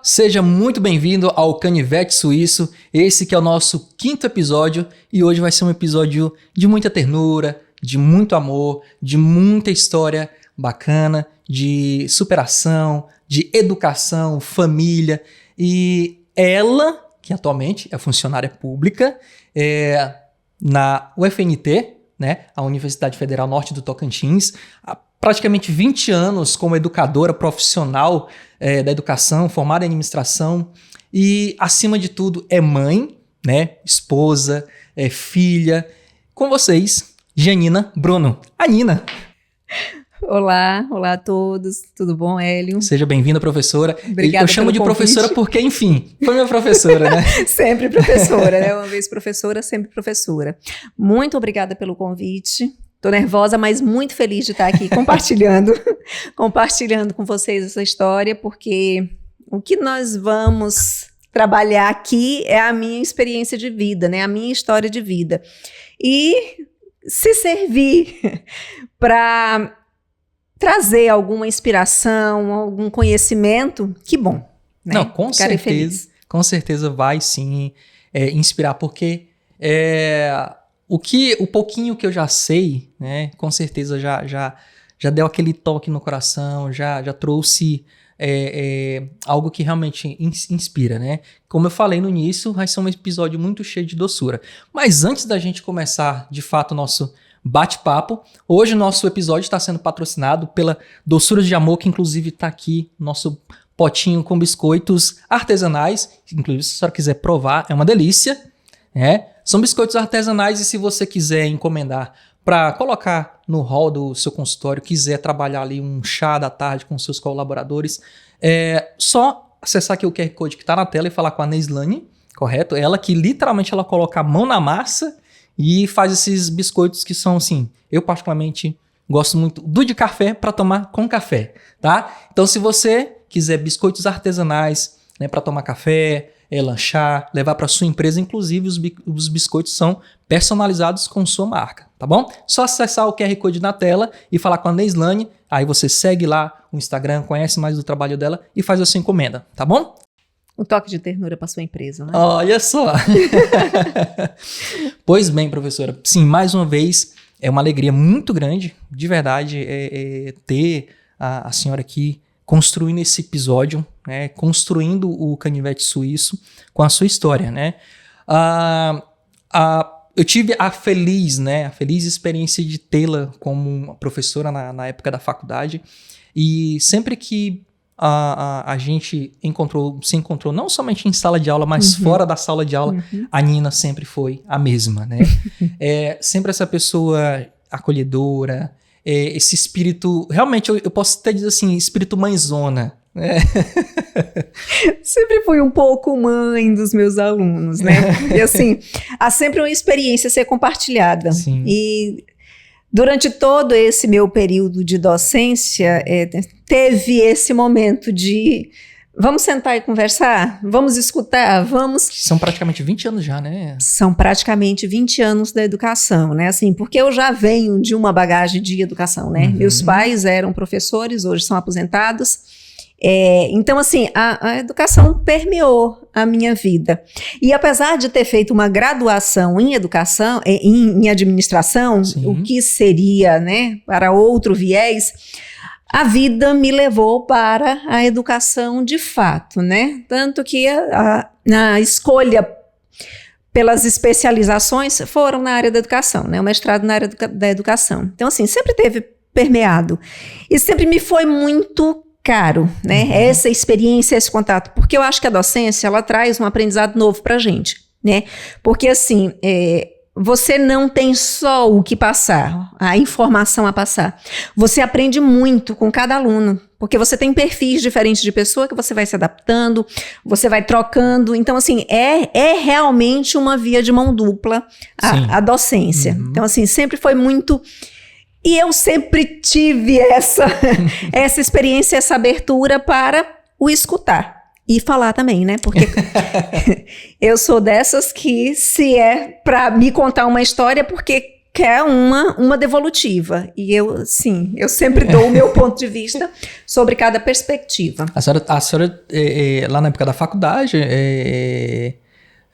seja muito bem-vindo ao Canivete Suíço, esse que é o nosso 5º episódio e hoje vai ser um episódio de muita ternura, de muito amor, de muita história bacana, de superação, de educação, família e ela, que atualmente é funcionária pública, na UFNT, né, a Universidade Federal Norte do Tocantins, há praticamente 20 anos como educadora profissional da educação, formada em administração e, acima de tudo, é mãe, né, esposa, filha. Com vocês, Janina Bruno. A Nina. Olá a todos, tudo bom, Hélio? Seja bem-vinda, professora. Obrigada. Eu chamo de convite. Professora porque, enfim, foi minha professora, né? Sempre professora, né? Uma vez professora, sempre professora. Muito obrigada pelo convite. Tô nervosa, mas muito feliz de estar aqui compartilhando com vocês essa história, porque o que nós vamos trabalhar aqui é a minha experiência de vida, né? A minha história de vida. E se servir para trazer alguma inspiração, algum conhecimento, que bom. Né? Não, com certeza vai sim inspirar, porque o pouquinho que eu já sei, né, com certeza já deu aquele toque no coração, já trouxe algo que realmente inspira, né? Como eu falei no início, vai ser um episódio muito cheio de doçura. Mas antes da gente começar, de fato, o nosso bate-papo, hoje o nosso episódio está sendo patrocinado pela Doçuras de Amor, que inclusive está aqui, nosso potinho com biscoitos artesanais, inclusive se a senhora quiser provar, é uma delícia, né? São biscoitos artesanais e se você quiser encomendar para colocar no hall do seu consultório, quiser trabalhar ali um chá da tarde com seus colaboradores, só acessar aqui o QR Code que está na tela e falar com a Neislane, correto? Ela que literalmente ela coloca a mão na massa e faz esses biscoitos que são assim, eu particularmente gosto muito do de café para tomar com café, tá? Então se você quiser biscoitos artesanais, né, para tomar café, lanchar, levar para sua empresa, inclusive os biscoitos são personalizados com sua marca, tá bom? Só acessar o QR Code na tela e falar com a Neislane, aí você segue lá o Instagram, conhece mais do trabalho dela e faz a sua encomenda, tá bom? Um toque de ternura para sua empresa, né? Olha só! Pois bem, professora, sim, mais uma vez, é uma alegria muito grande, de verdade, ter a senhora aqui construindo esse episódio, né, construindo o Canivete Suíço com a sua história, né? Eu tive a feliz experiência de tê-la como uma professora na época da faculdade e sempre que a gente se encontrou não somente em sala de aula, mas fora da sala de aula, a Nina sempre foi a mesma, né? Sempre essa pessoa acolhedora, esse espírito, realmente eu posso até dizer assim, espírito mãezona. Sempre fui um pouco mãe dos meus alunos, né? E assim, há sempre uma experiência a ser compartilhada. Sim. E durante todo esse meu período de docência, teve esse momento de vamos sentar e conversar? Vamos escutar? Vamos... São praticamente 20 anos já, né? São praticamente 20 anos da educação, né? Assim, porque eu já venho de uma bagagem de educação, né? Meus pais eram professores, hoje são aposentados. Então, assim, a educação permeou a minha vida. E apesar de ter feito uma graduação em educação, em administração, sim, o que seria, né, para outro viés, a vida me levou para a educação de fato, né? Tanto que a escolha pelas especializações foram na área da educação, né? O mestrado na área da educação. Então, assim, sempre teve permeado. E sempre me foi muito caro, né? Essa experiência, esse contato. Porque eu acho que a docência, ela traz um aprendizado novo pra gente, né? Porque, assim, você não tem só o que passar, a informação a passar. Você aprende muito com cada aluno, porque você tem perfis diferentes de pessoa que você vai se adaptando, você vai trocando. Então, assim, é realmente uma via de mão dupla a docência. Então, assim, sempre foi muito... E eu sempre tive essa experiência, essa abertura para o escutar. E falar também, né? Porque eu sou dessas que, se é para me contar uma história, porque quer uma devolutiva. E eu, sim, eu sempre dou o meu ponto de vista sobre cada perspectiva. A senhora lá na época da faculdade,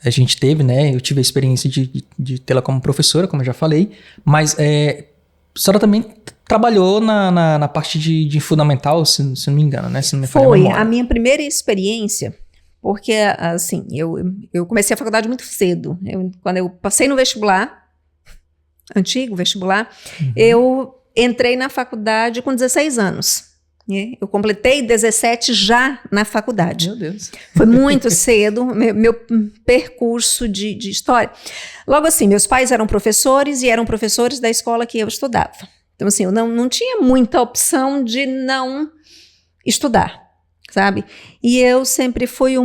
a gente teve, né? Eu tive a experiência de tê-la como professora, como eu já falei, mas a senhora também trabalhou na parte de fundamental, se não me engano, né? Se não me falha a Foi memória. a minha primeira experiência, porque, assim, eu comecei a faculdade muito cedo. Quando eu passei no vestibular, antigo vestibular, eu entrei na faculdade com 16 anos. Né? Eu completei 17 já na faculdade. Meu Deus. Foi muito cedo, meu percurso de história. Logo assim, meus pais eram professores e eram professores da escola que eu estudava. Então, assim, eu não tinha muita opção de não estudar, sabe? E eu sempre fui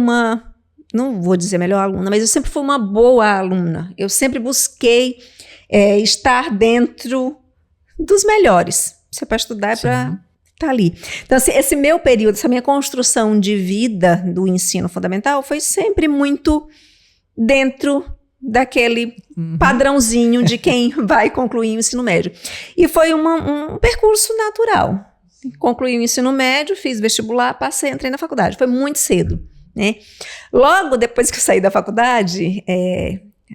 não vou dizer melhor aluna, mas eu sempre fui uma boa aluna. Eu sempre busquei estar dentro dos melhores. Se é para estudar, é para estar ali. Então, assim, esse meu período, essa minha construção de vida do ensino fundamental foi sempre muito dentro daquele padrãozinho de quem vai concluir o ensino médio. E foi um percurso natural. Concluí o ensino médio, fiz vestibular, entrei na faculdade. Foi muito cedo, né? Logo depois que eu saí da faculdade,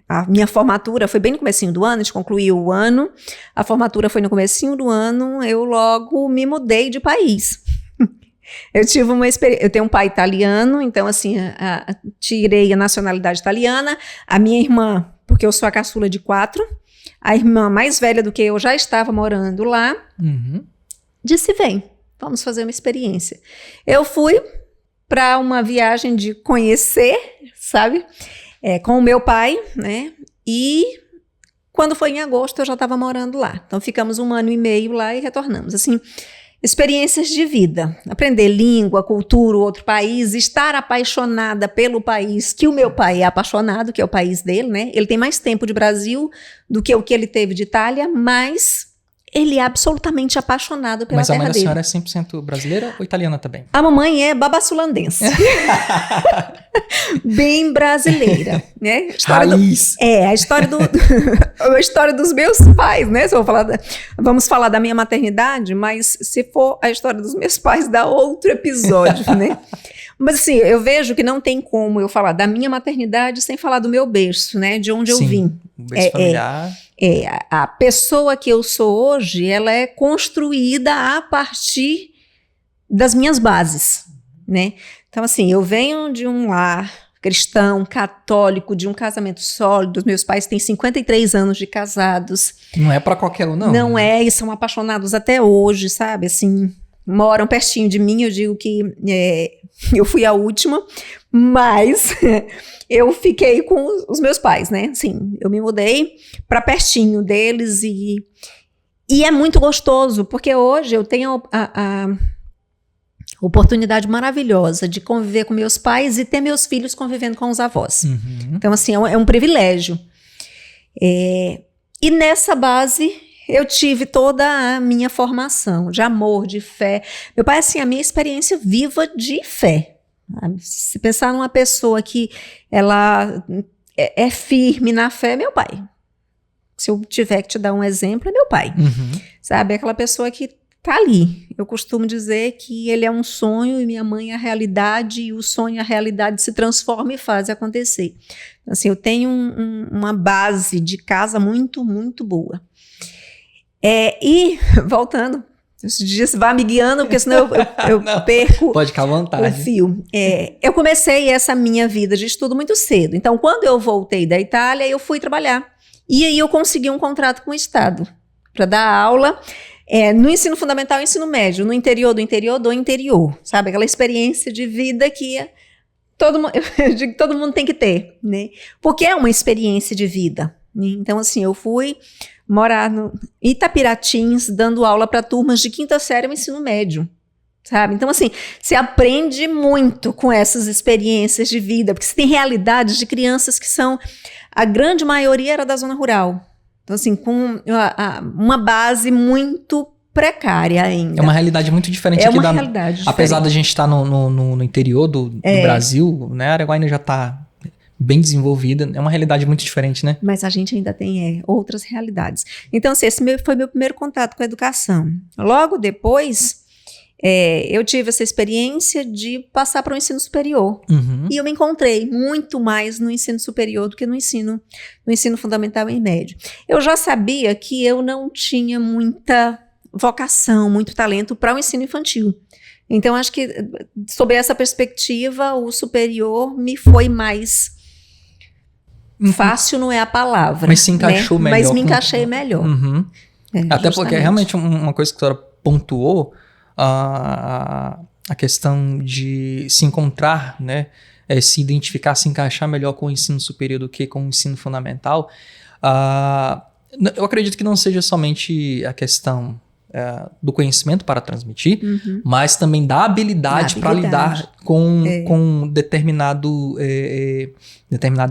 a minha formatura foi bem no comecinho do ano, a gente concluiu o ano, a formatura foi no comecinho do ano, eu logo me mudei de país. Eu tive uma experiência, eu tenho um pai italiano, então assim, tirei a nacionalidade italiana, a minha irmã, porque eu sou a caçula de 4, a irmã mais velha do que eu já estava morando lá, disse, vem, vamos fazer uma experiência. Eu fui para uma viagem de conhecer, sabe, com o meu pai, né, e quando foi em agosto eu já estava morando lá, então ficamos 1 ano e meio lá e retornamos, assim, experiências de vida, aprender língua, cultura, outro país, estar apaixonada pelo país que o meu pai é apaixonado, que é o país dele, né? Ele tem mais tempo de Brasil do que o que ele teve de Itália, mas ele é absolutamente apaixonado pela terra dele. Mas a mãe da senhora é 100% brasileira ou italiana também? A mamãe é babassulandense. Bem brasileira, né? Raiz. A história a história dos meus pais, né? Vamos falar da minha maternidade, mas se for a história dos meus pais, dá outro episódio, né? Mas assim, eu vejo que não tem como eu falar da minha maternidade sem falar do meu berço, né? De onde eu vim. O berço familiar. A pessoa que eu sou hoje, ela é construída a partir das minhas bases, né? Então, assim, eu venho de um lar cristão, católico, de um casamento sólido. Meus pais têm 53 anos de casados. Não é para qualquer um, não. Não é, e são apaixonados até hoje, sabe? Assim, moram pertinho de mim. Eu digo que eu fui a última, mas eu fiquei com os meus pais, né? Assim, eu me mudei para pertinho deles e é muito gostoso, porque hoje eu tenho a oportunidade maravilhosa de conviver com meus pais e ter meus filhos convivendo com os avós. Então, assim, é um privilégio. E nessa base, eu tive toda a minha formação de amor, de fé. Meu pai, assim, a minha experiência viva de fé. Sabe? Se pensar numa pessoa que ela é firme na fé, é meu pai. Se eu tiver que te dar um exemplo, é meu pai. Sabe? Aquela pessoa que tá ali. Eu costumo dizer que ele é um sonho e minha mãe é a realidade, e o sonho e a realidade se transformam e fazem acontecer. Assim, eu tenho uma base de casa muito, muito boa. E, voltando, esse dia você vai me guiando, porque senão eu perco pode ficar à vontade. O fio. Eu comecei essa minha vida de estudo muito cedo. Então, quando eu voltei da Itália, eu fui trabalhar. E aí eu consegui um contrato com o Estado para dar aula no ensino fundamental e ensino médio, no interior do interior do interior, sabe? Aquela experiência de vida que eu digo que todo mundo tem que ter, né? Porque é uma experiência de vida. Né? Então, assim, eu fui morar no Itapiratins, dando aula para turmas de 5ª série no ensino médio, sabe? Então, assim, você aprende muito com essas experiências de vida, porque você tem realidades de crianças que são, a grande maioria era da zona rural. Então, assim, com uma base muito precária ainda. É uma realidade muito diferente aqui da... realidade apesar da gente estar no interior do Brasil, né? Araguaína já está bem desenvolvida. É uma realidade muito diferente, né? Mas a gente ainda tem outras realidades. Então, assim, foi meu primeiro contato com a educação. Logo depois, eu tive essa experiência de passar para o ensino superior. Uhum. E eu me encontrei muito mais no ensino superior do que no ensino fundamental e médio. Eu já sabia que eu não tinha muita vocação, muito talento para o ensino infantil. Então, acho que, sob essa perspectiva, o superior me foi mais fácil, não é a palavra. Mas se encaixou melhor. Mas me encaixei melhor. Uhum. Até porque é realmente uma coisa que a senhora pontuou, a questão de se encontrar, né? Se identificar, se encaixar melhor com o ensino superior do que com o ensino fundamental. Eu acredito que não seja somente a questão do conhecimento para transmitir, mas também da habilidade para lidar com determinada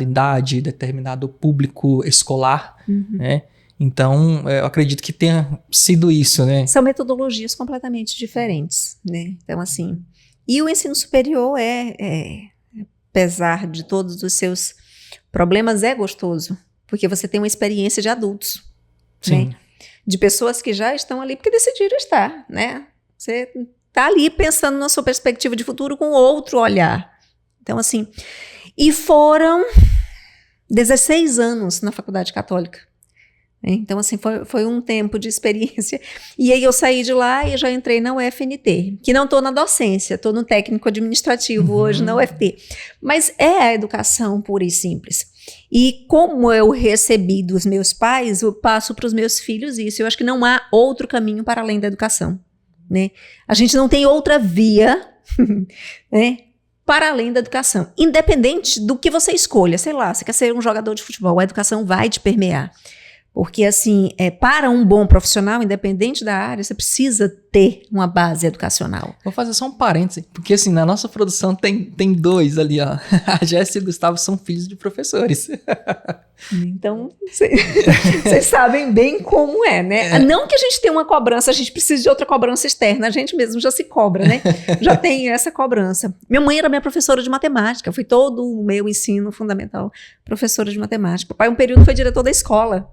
idade, determinado público escolar, né? Então, eu acredito que tenha sido isso, né? São metodologias completamente diferentes, né? Então, assim, e o ensino superior apesar de todos os seus problemas, é gostoso, porque você tem uma experiência de adultos, Sim. né? De pessoas que já estão ali porque decidiram estar, né? Você está ali pensando na sua perspectiva de futuro com outro olhar. Então, assim, e foram 16 anos na Faculdade Católica. Então, assim, foi um tempo de experiência. E aí eu saí de lá e já entrei na UFNT, que não estou na docência, estou no técnico administrativo hoje na UFT. Mas é a educação pura e simples. E como eu recebi dos meus pais, eu passo para os meus filhos isso. Eu acho que não há outro caminho para além da educação, né? A gente não tem outra via, né, para além da educação. Independente do que você escolha, sei lá, você quer ser um jogador de futebol, a educação vai te permear. Porque, assim, para um bom profissional, independente da área, você precisa ter uma base educacional. Vou fazer só um parêntese, porque, assim, na nossa produção tem dois ali, ó. A Jéssica e o Gustavo são filhos de professores. Então, vocês sabem bem como é, né? Não que a gente tenha uma cobrança, a gente precisa de outra cobrança externa, a gente mesmo já se cobra, né? Já tem essa cobrança. Minha mãe era minha professora de matemática, foi todo o meu ensino fundamental professora de matemática. Papai, um período, foi diretor da escola.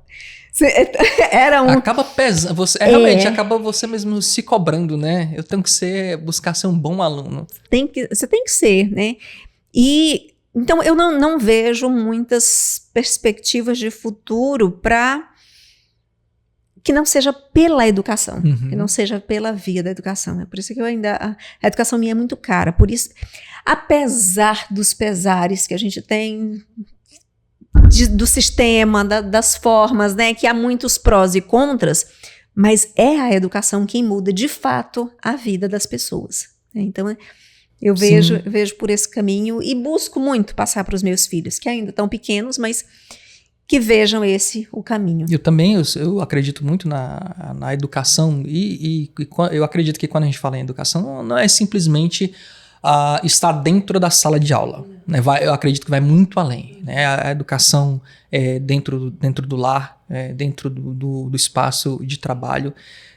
Era acaba pesando, realmente acaba você mesmo se cobrando, né? Eu tenho que buscar ser um bom aluno. Você tem que ser, né? E então eu não vejo muitas perspectivas de futuro para que não seja pela educação, que não seja pela via da educação. É por isso que eu a educação minha é muito cara. Por isso, apesar dos pesares que a gente tem do sistema, das formas, né, que há muitos prós e contras, mas é a educação quem muda de fato a vida das pessoas. Então, eu vejo por esse caminho e busco muito passar para os meus filhos, que ainda estão pequenos, mas que vejam o caminho. Eu também, eu acredito muito na educação e eu acredito que quando a gente fala em educação, não é simplesmente estar dentro da sala de aula. Né? Eu acredito que vai muito além. Né? A educação dentro do lar, dentro do espaço de trabalho,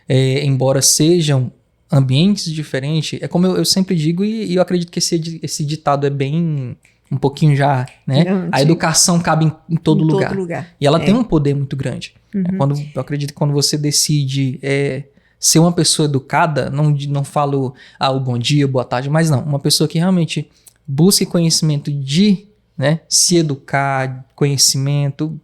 embora sejam ambientes diferentes, é como eu sempre digo, e eu acredito que esse ditado é bem um pouquinho já, né? A educação cabe em todo lugar. E ela tem um poder muito grande. Eu acredito que quando você decide ser uma pessoa educada, não falo o bom dia, boa tarde, mas não, uma pessoa que realmente busque conhecimento né, se educar, conhecimento,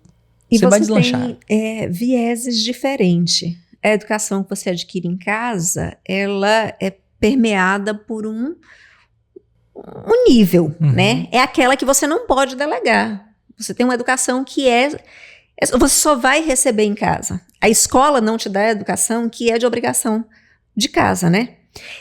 você vai deslanchar. Tem vieses diferentes. A educação que você adquire em casa, ela é permeada por um nível, né? É aquela que você não pode delegar. Você tem uma educação que você só vai receber em casa. A escola não te dá a educação que é de obrigação de casa, né?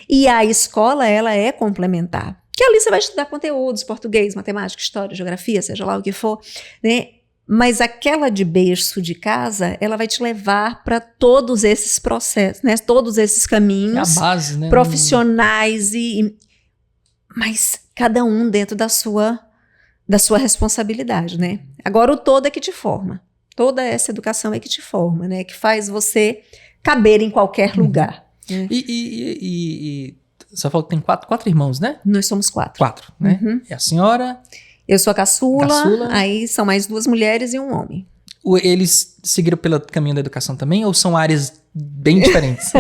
E a escola, ela é complementar. Que ali você vai estudar conteúdos, português, matemática, história, geografia, seja lá o que for, né? Mas aquela de berço de casa, ela vai te levar para todos esses processos, né? Todos esses caminhos a base, né? Profissionais mas cada um dentro da sua responsabilidade, né? Agora o todo é que te forma. Toda essa educação é que te forma, né? Que faz você caber em qualquer lugar. Né? E você falou que tem quatro irmãos, né? Nós somos 4. 4, né? E a senhora? Eu sou a caçula, Caçula. aí são mais 2 mulheres e um homem. Eles seguiram pelo caminho da educação também ou são áreas bem diferentes?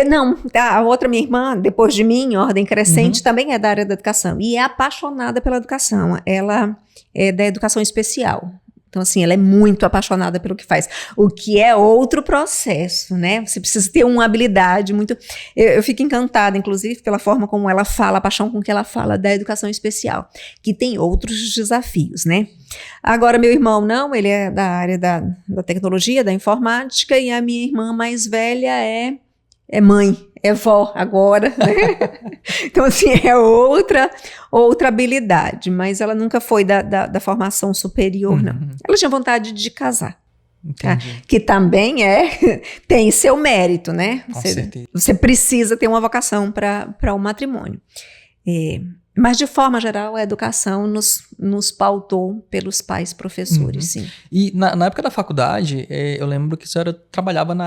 Não, a outra minha irmã, depois de mim, em ordem crescente, também é da área da educação e é apaixonada pela educação. Ela é da educação especial. Então, assim, ela é muito apaixonada pelo que faz. O que é outro processo, né? Você precisa ter uma habilidade muito... Eu fico encantada, inclusive, pela forma como ela fala, a paixão com que ela fala da educação especial, que tem outros desafios, né? Agora, meu irmão não, ele é da área da tecnologia, da informática, e a minha irmã mais velha é mãe, é vó agora, né? Então, assim, é outra habilidade, mas ela nunca foi da formação superior, não. Ela tinha vontade de casar. Entendi. Que também tem seu mérito, né? Com certeza. Você precisa ter uma vocação para o matrimônio. Mas, de forma geral, a educação nos pautou pelos pais professores, sim. E na época da faculdade, eu lembro que a senhora trabalhava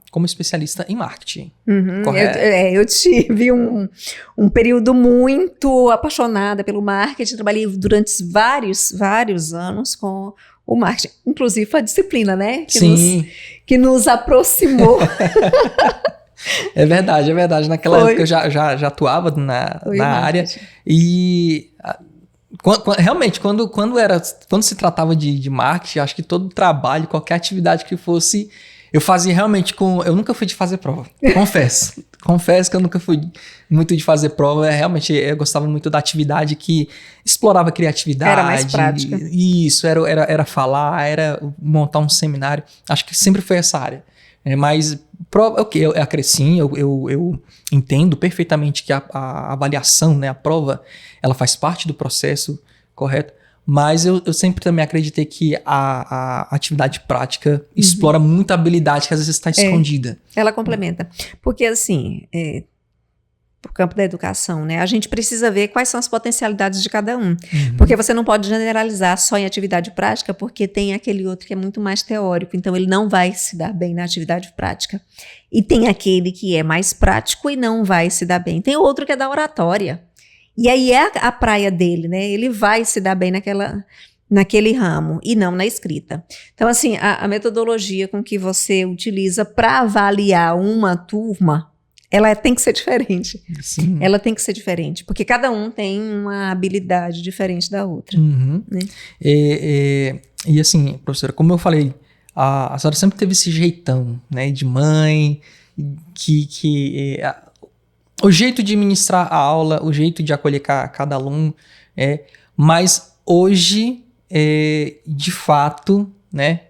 como especialista em marketing. Correto? Eu tive um período muito apaixonada pelo marketing. Trabalhei durante vários anos com o marketing. Inclusive, foi a disciplina, né? Que nos aproximou. É verdade. Naquela época eu já atuava na área. E realmente, quando se tratava de marketing, acho que todo trabalho, qualquer atividade que fosse, eu fazia realmente eu nunca fui de fazer prova, confesso. Confesso que eu nunca fui muito de fazer prova. Realmente, eu gostava muito da atividade que explorava a criatividade. Era mais prática. Isso, era falar, era montar um seminário. Acho que sempre foi essa área. Mas eu acresci, eu entendo perfeitamente que a avaliação, né, a prova, ela faz parte do processo, correto? Mas eu sempre também acreditei que a atividade prática explora muita habilidade que às vezes está escondida. Ela complementa. Porque, assim, pro campo da educação, né, a gente precisa ver quais são as potencialidades de cada um. Porque você não pode generalizar só em atividade prática, porque tem aquele outro que é muito mais teórico, então ele não vai se dar bem na atividade prática. E tem aquele que é mais prático e não vai se dar bem. Tem outro que é da oratória. E aí é a praia dele, né? Ele vai se dar bem naquele ramo e não na escrita. Então, assim, a metodologia com que você utiliza para avaliar uma turma, ela tem que ser diferente. Sim. Ela tem que ser diferente, porque cada um tem uma habilidade diferente da outra. Né? E assim, professora, como eu falei, a senhora sempre teve esse jeitão, né, de mãe, o jeito de ministrar a aula, o jeito de acolher cada aluno, mas hoje, de fato, né,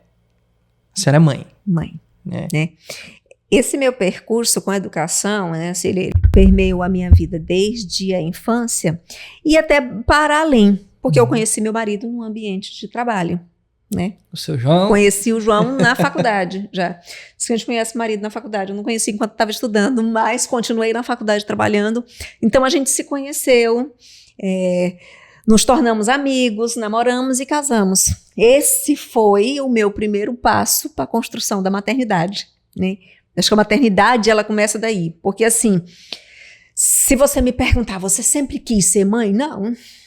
a senhora é mãe. Mãe, né? Esse meu percurso com a educação, né, assim, ele permeou a minha vida desde a infância e até para além, porque eu conheci meu marido num ambiente de trabalho, né? O seu João? Conheci o João na faculdade, já. Se a gente conhece o marido na faculdade, eu não conheci enquanto estava estudando, mas continuei na faculdade trabalhando. Então a gente se conheceu, nos tornamos amigos, namoramos e casamos. Esse foi o meu primeiro passo para a construção da maternidade, né? Acho que a maternidade, ela começa daí. Porque, assim, se você me perguntar, você sempre quis ser mãe?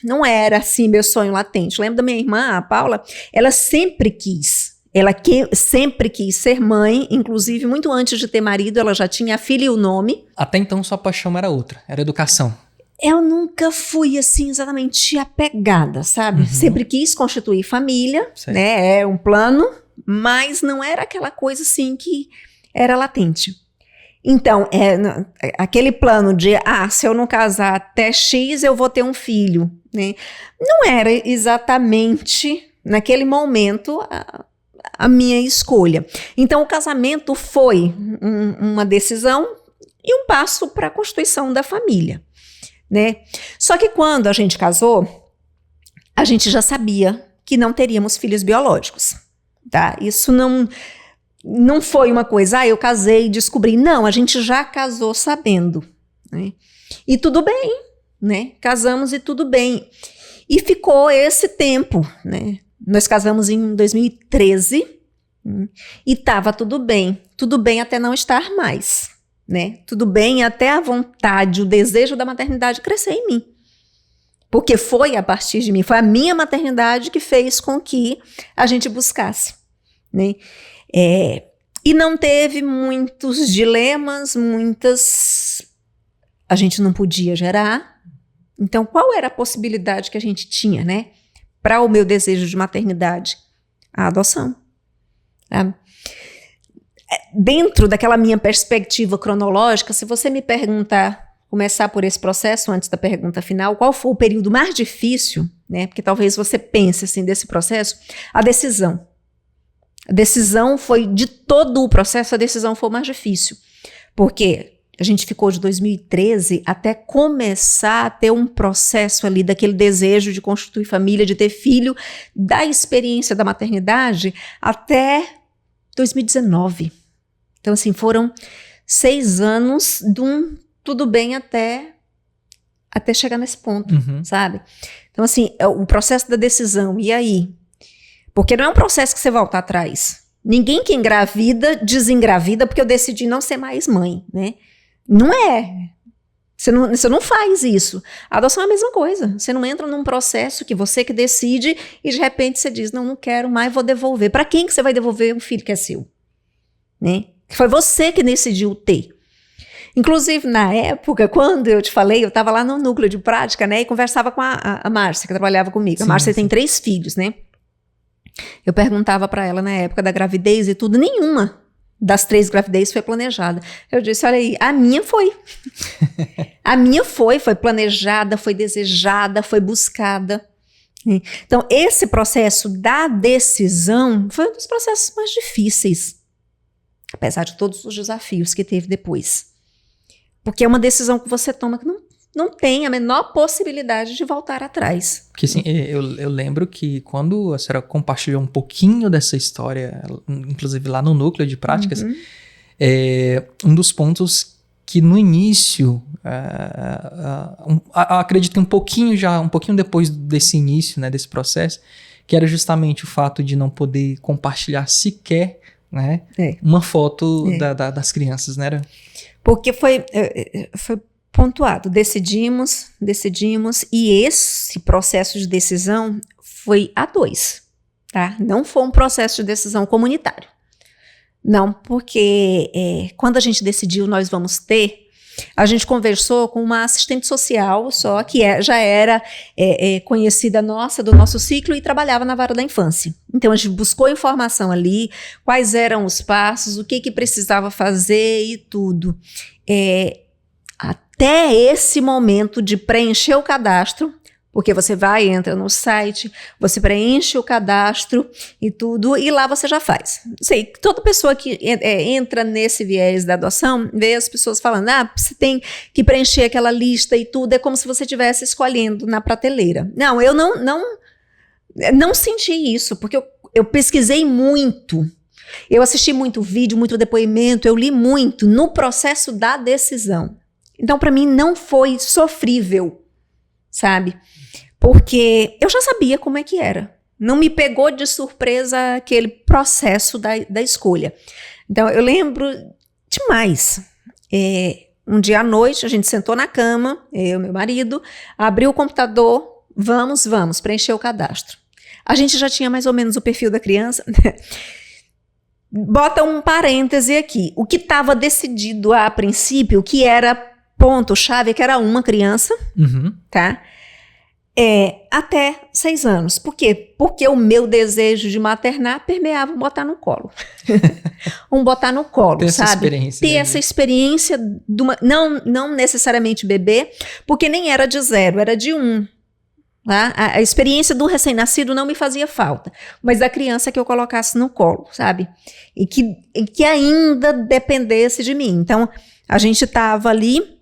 Não era, assim, meu sonho latente. Eu lembro da minha irmã, a Paula, ela sempre quis. Sempre quis ser mãe, inclusive, muito antes de ter marido, ela já tinha a filha e o nome. Até então, sua paixão era outra, era educação. Eu nunca fui, assim, exatamente apegada, sabe? Sempre quis constituir família, né? É um plano, mas não era aquela coisa, assim, que era latente. Então, aquele plano de, se eu não casar até X, eu vou ter um filho, né? Não era exatamente, naquele momento, a minha escolha. Então, o casamento foi uma decisão e um passo para a constituição da família, né? Só que quando a gente casou, a gente já sabia que não teríamos filhos biológicos, tá? Isso não foi uma coisa, eu casei e descobri. Não, a gente já casou sabendo, né? E tudo bem, né? Casamos e tudo bem. E ficou esse tempo, né? Nós casamos em 2013 e estava tudo bem até não estar mais, né? Tudo bem até a vontade, o desejo da maternidade crescer em mim. Porque foi a partir de mim, foi a minha maternidade que fez com que a gente buscasse, né? E não teve muitos dilemas, a gente não podia gerar. Então, qual era a possibilidade que a gente tinha, né? Para o meu desejo de maternidade? A adoção. Tá? Dentro daquela minha perspectiva cronológica, se você me perguntar, começar por esse processo antes da pergunta final, qual foi o período mais difícil, né? Porque talvez você pense assim desse processo, a decisão. A decisão foi, de todo o processo, a decisão foi o mais difícil. Porque a gente ficou de 2013 até começar a ter um processo ali daquele desejo de constituir família, de ter filho, da experiência da maternidade até 2019. Então, assim, foram 6 anos de um tudo bem até chegar nesse ponto, sabe? Então, assim, o processo da decisão, e aí? Porque não é um processo que você volta atrás. Ninguém que engravida, desengravida porque eu decidi não ser mais mãe, né? Não é. Você não faz isso. A adoção é a mesma coisa. Você não entra num processo que você que decide e de repente você diz, não quero mais, vou devolver. Para quem que você vai devolver um filho que é seu? Né? Que foi você que decidiu ter. Inclusive, na época, quando eu te falei, eu estava lá no núcleo de prática, né, e conversava com a Márcia, que trabalhava comigo. A Márcia tem 3 filhos, né? Eu perguntava para ela na época da gravidez e tudo, nenhuma das 3 gravidez foi planejada. Eu disse, olha aí, a minha foi. A minha foi planejada, foi desejada, foi buscada. Então, esse processo da decisão foi um dos processos mais difíceis, apesar de todos os desafios que teve depois. Porque é uma decisão que você toma que não tem a menor possibilidade de voltar atrás. Porque assim, eu lembro que quando a senhora compartilhou um pouquinho dessa história, inclusive lá no núcleo de práticas, um dos pontos que no início, acredito que um pouquinho depois desse início, né, desse processo, que era justamente o fato de não poder compartilhar sequer, né, uma foto das crianças, né? Porque foi pontuado, decidimos, e esse processo de decisão foi a 2, tá? Não foi um processo de decisão comunitário. Não, porque quando a gente decidiu nós vamos ter, a gente conversou com uma assistente social, só que já era conhecida nossa, do nosso ciclo, e trabalhava na vara da infância. Então, a gente buscou informação ali, quais eram os passos, o que precisava fazer e tudo. Até esse momento de preencher o cadastro, porque você entra no site, você preenche o cadastro e tudo, e lá você já faz. Sei, toda pessoa que entra nesse viés da adoção, vê as pessoas falando, você tem que preencher aquela lista e tudo, é como se você estivesse escolhendo na prateleira. Não, eu não senti isso, porque eu pesquisei muito, eu assisti muito vídeo, muito depoimento, eu li muito no processo da decisão. Então, para mim, não foi sofrível, sabe? Porque eu já sabia como é que era. Não me pegou de surpresa aquele processo da escolha. Então, eu lembro demais. Um dia à noite, a gente sentou na cama, eu e meu marido, abriu o computador, vamos, preencher o cadastro. A gente já tinha mais ou menos o perfil da criança. Bota um parêntese aqui. O que estava decidido a princípio, que era ponto-chave, que era uma criança, tá? Até 6 anos. Por quê? Porque o meu desejo de maternar permeava botar no colo. Botar no colo, ter sabe? Ter essa experiência de uma, não necessariamente bebê, porque nem era de 0, era de 1. Tá? A experiência do recém-nascido não me fazia falta, mas da criança que eu colocasse no colo, sabe? E que ainda dependesse de mim. Então, a gente estava ali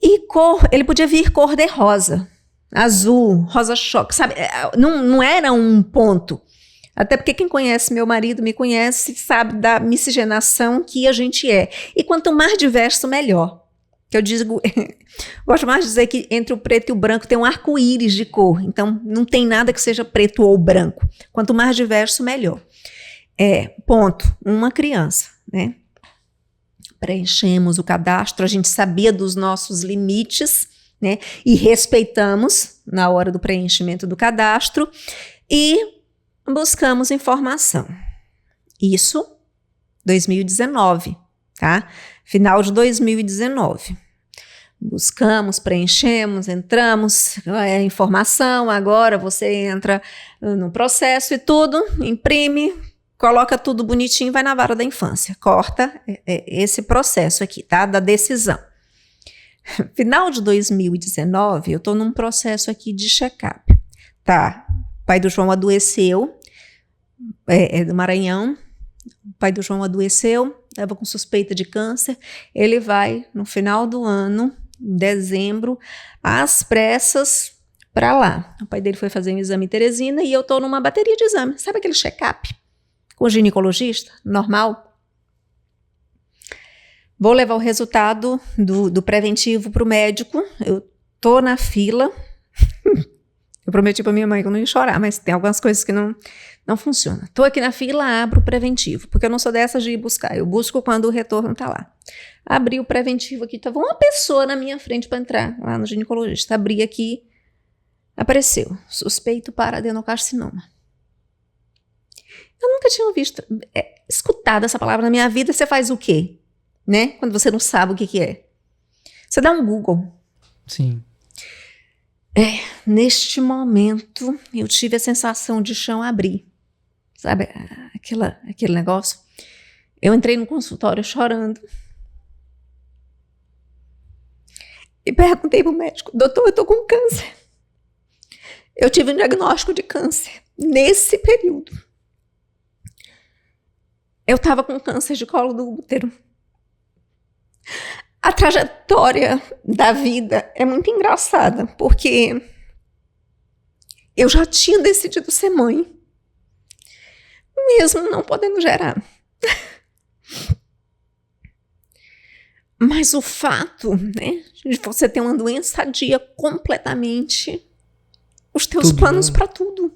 e ele podia vir cor de rosa, azul, rosa choque, sabe? Não era um ponto. Até porque quem conhece meu marido, me conhece, sabe da miscigenação que a gente é. E quanto mais diverso, melhor. Que eu digo, gosto mais de dizer que entre o preto e o branco tem um arco-íris de cor. Então, não tem nada que seja preto ou branco. Quanto mais diverso, melhor. Ponto. Uma criança, né? Preenchemos o cadastro, a gente sabia dos nossos limites, né? E respeitamos na hora do preenchimento do cadastro e buscamos informação. Isso 2019, tá? Final de 2019. Buscamos, preenchemos, entramos, informação, agora você entra no processo e tudo, imprime, coloca tudo bonitinho e vai na vara da infância. Corta esse processo aqui, tá? Da decisão. Final de 2019, eu tô num processo aqui de check-up, tá? O pai do João adoeceu, é do Maranhão, o pai do João adoeceu, estava com suspeita de câncer, ele vai no final do ano, em dezembro, às pressas para lá. O pai dele foi fazer um exame em Teresina e eu tô numa bateria de exame. Sabe aquele check-up com o ginecologista? Normal. Vou levar o resultado do preventivo para o médico. Eu tô na fila. Eu prometi para minha mãe que eu não ia chorar, mas tem algumas coisas que não funcionam. Tô aqui na fila, abro o preventivo, porque eu não sou dessas de ir buscar. Eu busco quando o retorno tá lá. Abri o preventivo aqui, tava uma pessoa na minha frente para entrar lá no ginecologista. Abri aqui, apareceu, suspeito para adenocarcinoma. Eu nunca tinha escutado essa palavra na minha vida. Você faz o quê? Né? Quando você não sabe o que é. Você dá um Google. Sim. Neste momento, eu tive a sensação de chão abrir. Sabe, aquele negócio? Eu entrei no consultório chorando. E perguntei pro médico, doutor, eu tô com câncer. Eu tive um diagnóstico de câncer nesse período. Eu tava com câncer de colo do útero. A trajetória da vida é muito engraçada, porque eu já tinha decidido ser mãe, mesmo não podendo gerar. Mas o fato, né, de você ter uma doença adia completamente os teus planos para tudo.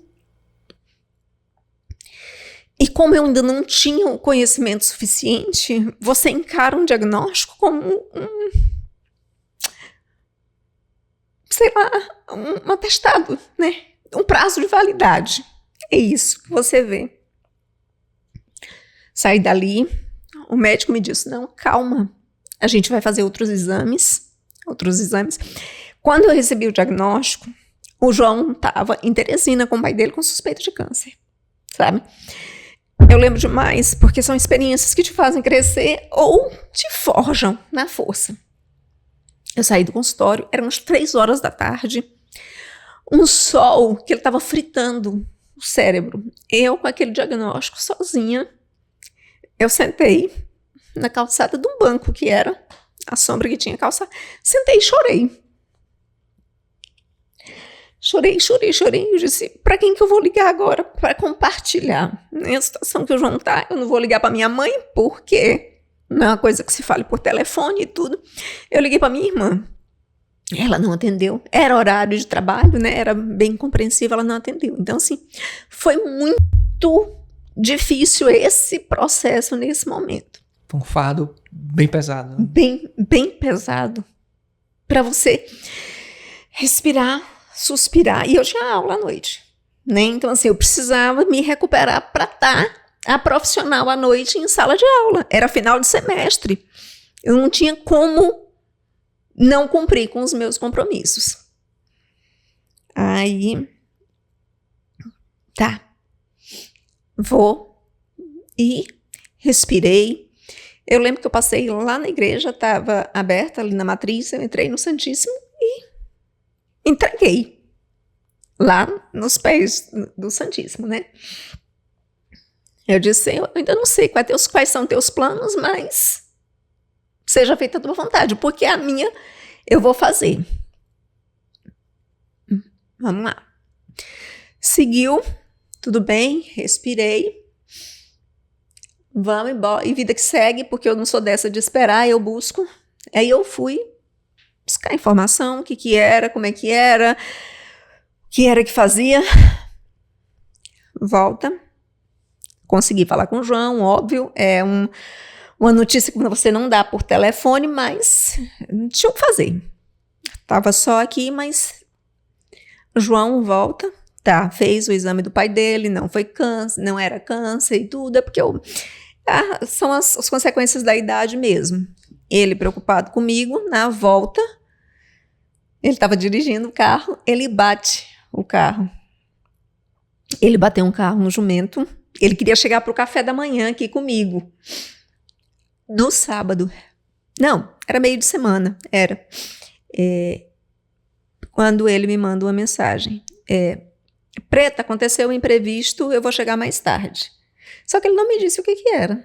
E como eu ainda não tinha o conhecimento suficiente, você encara um diagnóstico como um atestado, né? Um prazo de validade. É isso que você vê. Saí dali, o médico me disse, não, calma, a gente vai fazer outros exames. Quando eu recebi o diagnóstico, o João estava em Teresina com o pai dele com suspeita de câncer, sabe? Eu lembro demais, porque são experiências que te fazem crescer ou te forjam na força. Eu saí do consultório, eram umas 3 horas da tarde, um sol que ele estava fritando o cérebro. Eu, com aquele diagnóstico, sozinha, eu sentei na calçada de um banco que era a sombra que tinha calçada. Sentei e chorei. Chorei. Eu disse, para quem que eu vou ligar agora para compartilhar? Na situação que o João tá, eu não vou ligar para minha mãe, porque não é uma coisa que se fale por telefone e tudo. Eu liguei para minha irmã. Ela não atendeu. Era horário de trabalho, né? Era bem compreensível, ela não atendeu. Então, assim, foi muito difícil esse processo nesse momento. Foi um fardo bem pesado. Né? Bem pesado. Para você respirar, suspirar. E eu tinha aula à noite, né? Então, assim, eu precisava me recuperar para estar a profissional à noite em sala de aula. Era final de semestre. Eu não tinha como não cumprir com os meus compromissos. Aí, tá. Vou e respirei. Eu lembro que eu passei lá na igreja, estava aberta ali na matriz, eu entrei no Santíssimo e entreguei lá nos pés do Santíssimo, né? Eu disse, eu ainda não sei quais são teus planos, mas seja feita a tua vontade, porque a minha eu vou fazer. Vamos lá. Seguiu, tudo bem, respirei. Vamos embora, e vida que segue, porque eu não sou dessa de esperar, eu busco. Aí eu fui buscar informação, o que era, como é que era, o que era que fazia. Volta. Consegui falar com o João, óbvio, é uma notícia que você não dá por telefone, mas tinha o que fazer. Tava só aqui, mas João volta, tá, fez o exame do pai dele, não foi câncer, não era câncer e tudo, é porque são as consequências da idade mesmo. Ele preocupado comigo, na volta, ele estava dirigindo o carro, ele bate o carro. Ele bateu um carro no jumento, ele queria chegar para o café da manhã aqui comigo. No sábado. Não, era meio de semana, era. Quando ele me manda uma mensagem. Preta, aconteceu um imprevisto, eu vou chegar mais tarde. Só que ele não me disse o que era.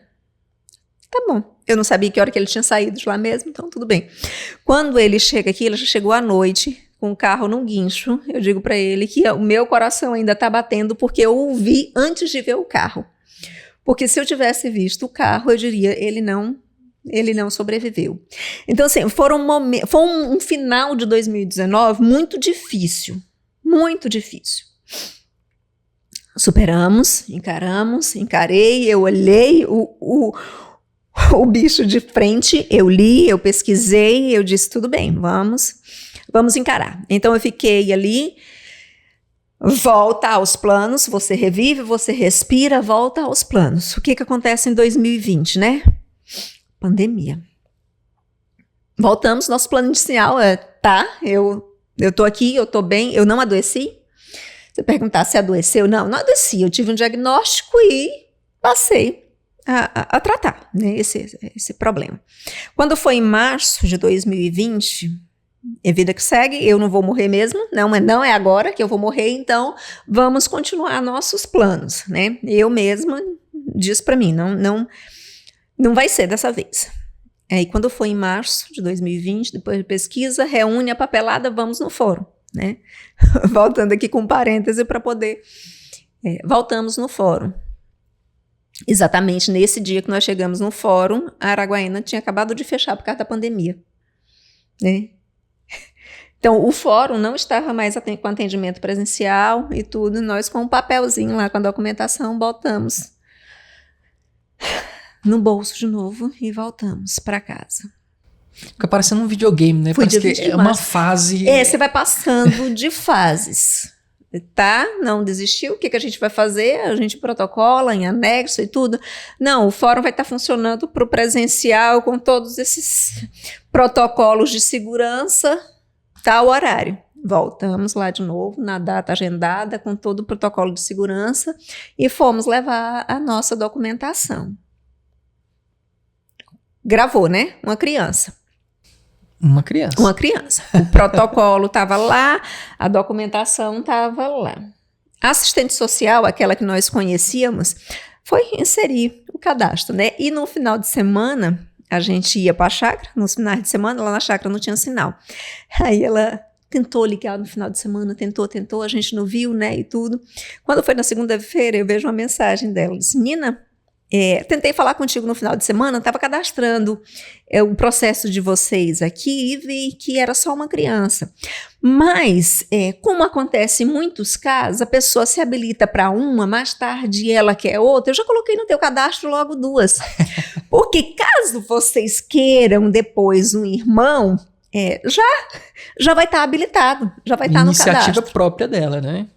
Tá bom. Eu não sabia que hora que ele tinha saído de lá mesmo, então tudo bem. Quando ele chega aqui, ele já chegou à noite, com o carro num guincho. Eu digo para ele que o meu coração ainda tá batendo porque eu o vi antes de ver o carro. Porque se eu tivesse visto o carro, eu diria, ele não sobreviveu. Então, assim, foi um final de 2019 muito difícil. Muito difícil. Superamos, encarei, eu olhei o bicho de frente, eu li, eu pesquisei, eu disse, tudo bem, vamos encarar. Então, eu fiquei ali, volta aos planos, você revive, você respira, volta aos planos. O que acontece em 2020, né? Pandemia. Voltamos, nosso plano inicial eu tô aqui, eu tô bem, eu não adoeci. Se perguntar se adoeceu, não adoeci, eu tive um diagnóstico e passei a tratar, né, esse problema. Quando foi em março de 2020, é vida que segue, eu não vou morrer mesmo, não é agora que eu vou morrer, então vamos continuar nossos planos, né? Eu mesma disse para mim, não vai ser dessa vez. Aí quando foi em março de 2020, depois de pesquisa, reúne a papelada, vamos no fórum, né? Voltando aqui com parêntese para poder... voltamos no fórum. Exatamente nesse dia que nós chegamos no fórum, a Araguaína tinha acabado de fechar por causa da pandemia, né? Então, o fórum não estava mais com atendimento presencial e tudo, nós com um papelzinho lá com a documentação, botamos no bolso de novo e voltamos para casa. Fica parecendo um videogame, né? Parece que é uma fase... você vai passando de fases, tá? Não desistiu, o que a gente vai fazer? A gente protocola em anexo e tudo. Não, o fórum vai estar funcionando para o presencial com todos esses protocolos de segurança, tal horário. Voltamos lá de novo, na data agendada, com todo o protocolo de segurança e fomos levar a nossa documentação. Gravou, né? Uma criança. Uma criança. O protocolo estava lá, a documentação estava lá. A assistente social, aquela que nós conhecíamos, foi inserir o cadastro, né? E no final de semana, a gente ia para a chácara, nos finais de semana, lá na chácara não tinha sinal. Aí ela tentou ligar no final de semana, tentou, a gente não viu, né? E tudo. Quando foi na segunda-feira, eu vejo uma mensagem dela, disse, Nina, tentei falar contigo no final de semana, estava cadastrando o processo de vocês aqui e vi que era só uma criança. Mas, como acontece em muitos casos, a pessoa se habilita para uma, mais tarde ela quer outra, eu já coloquei no teu cadastro logo 2. Porque caso vocês queiram depois um irmão, já vai estar habilitado, já vai estar no cadastro. Iniciativa própria dela, né?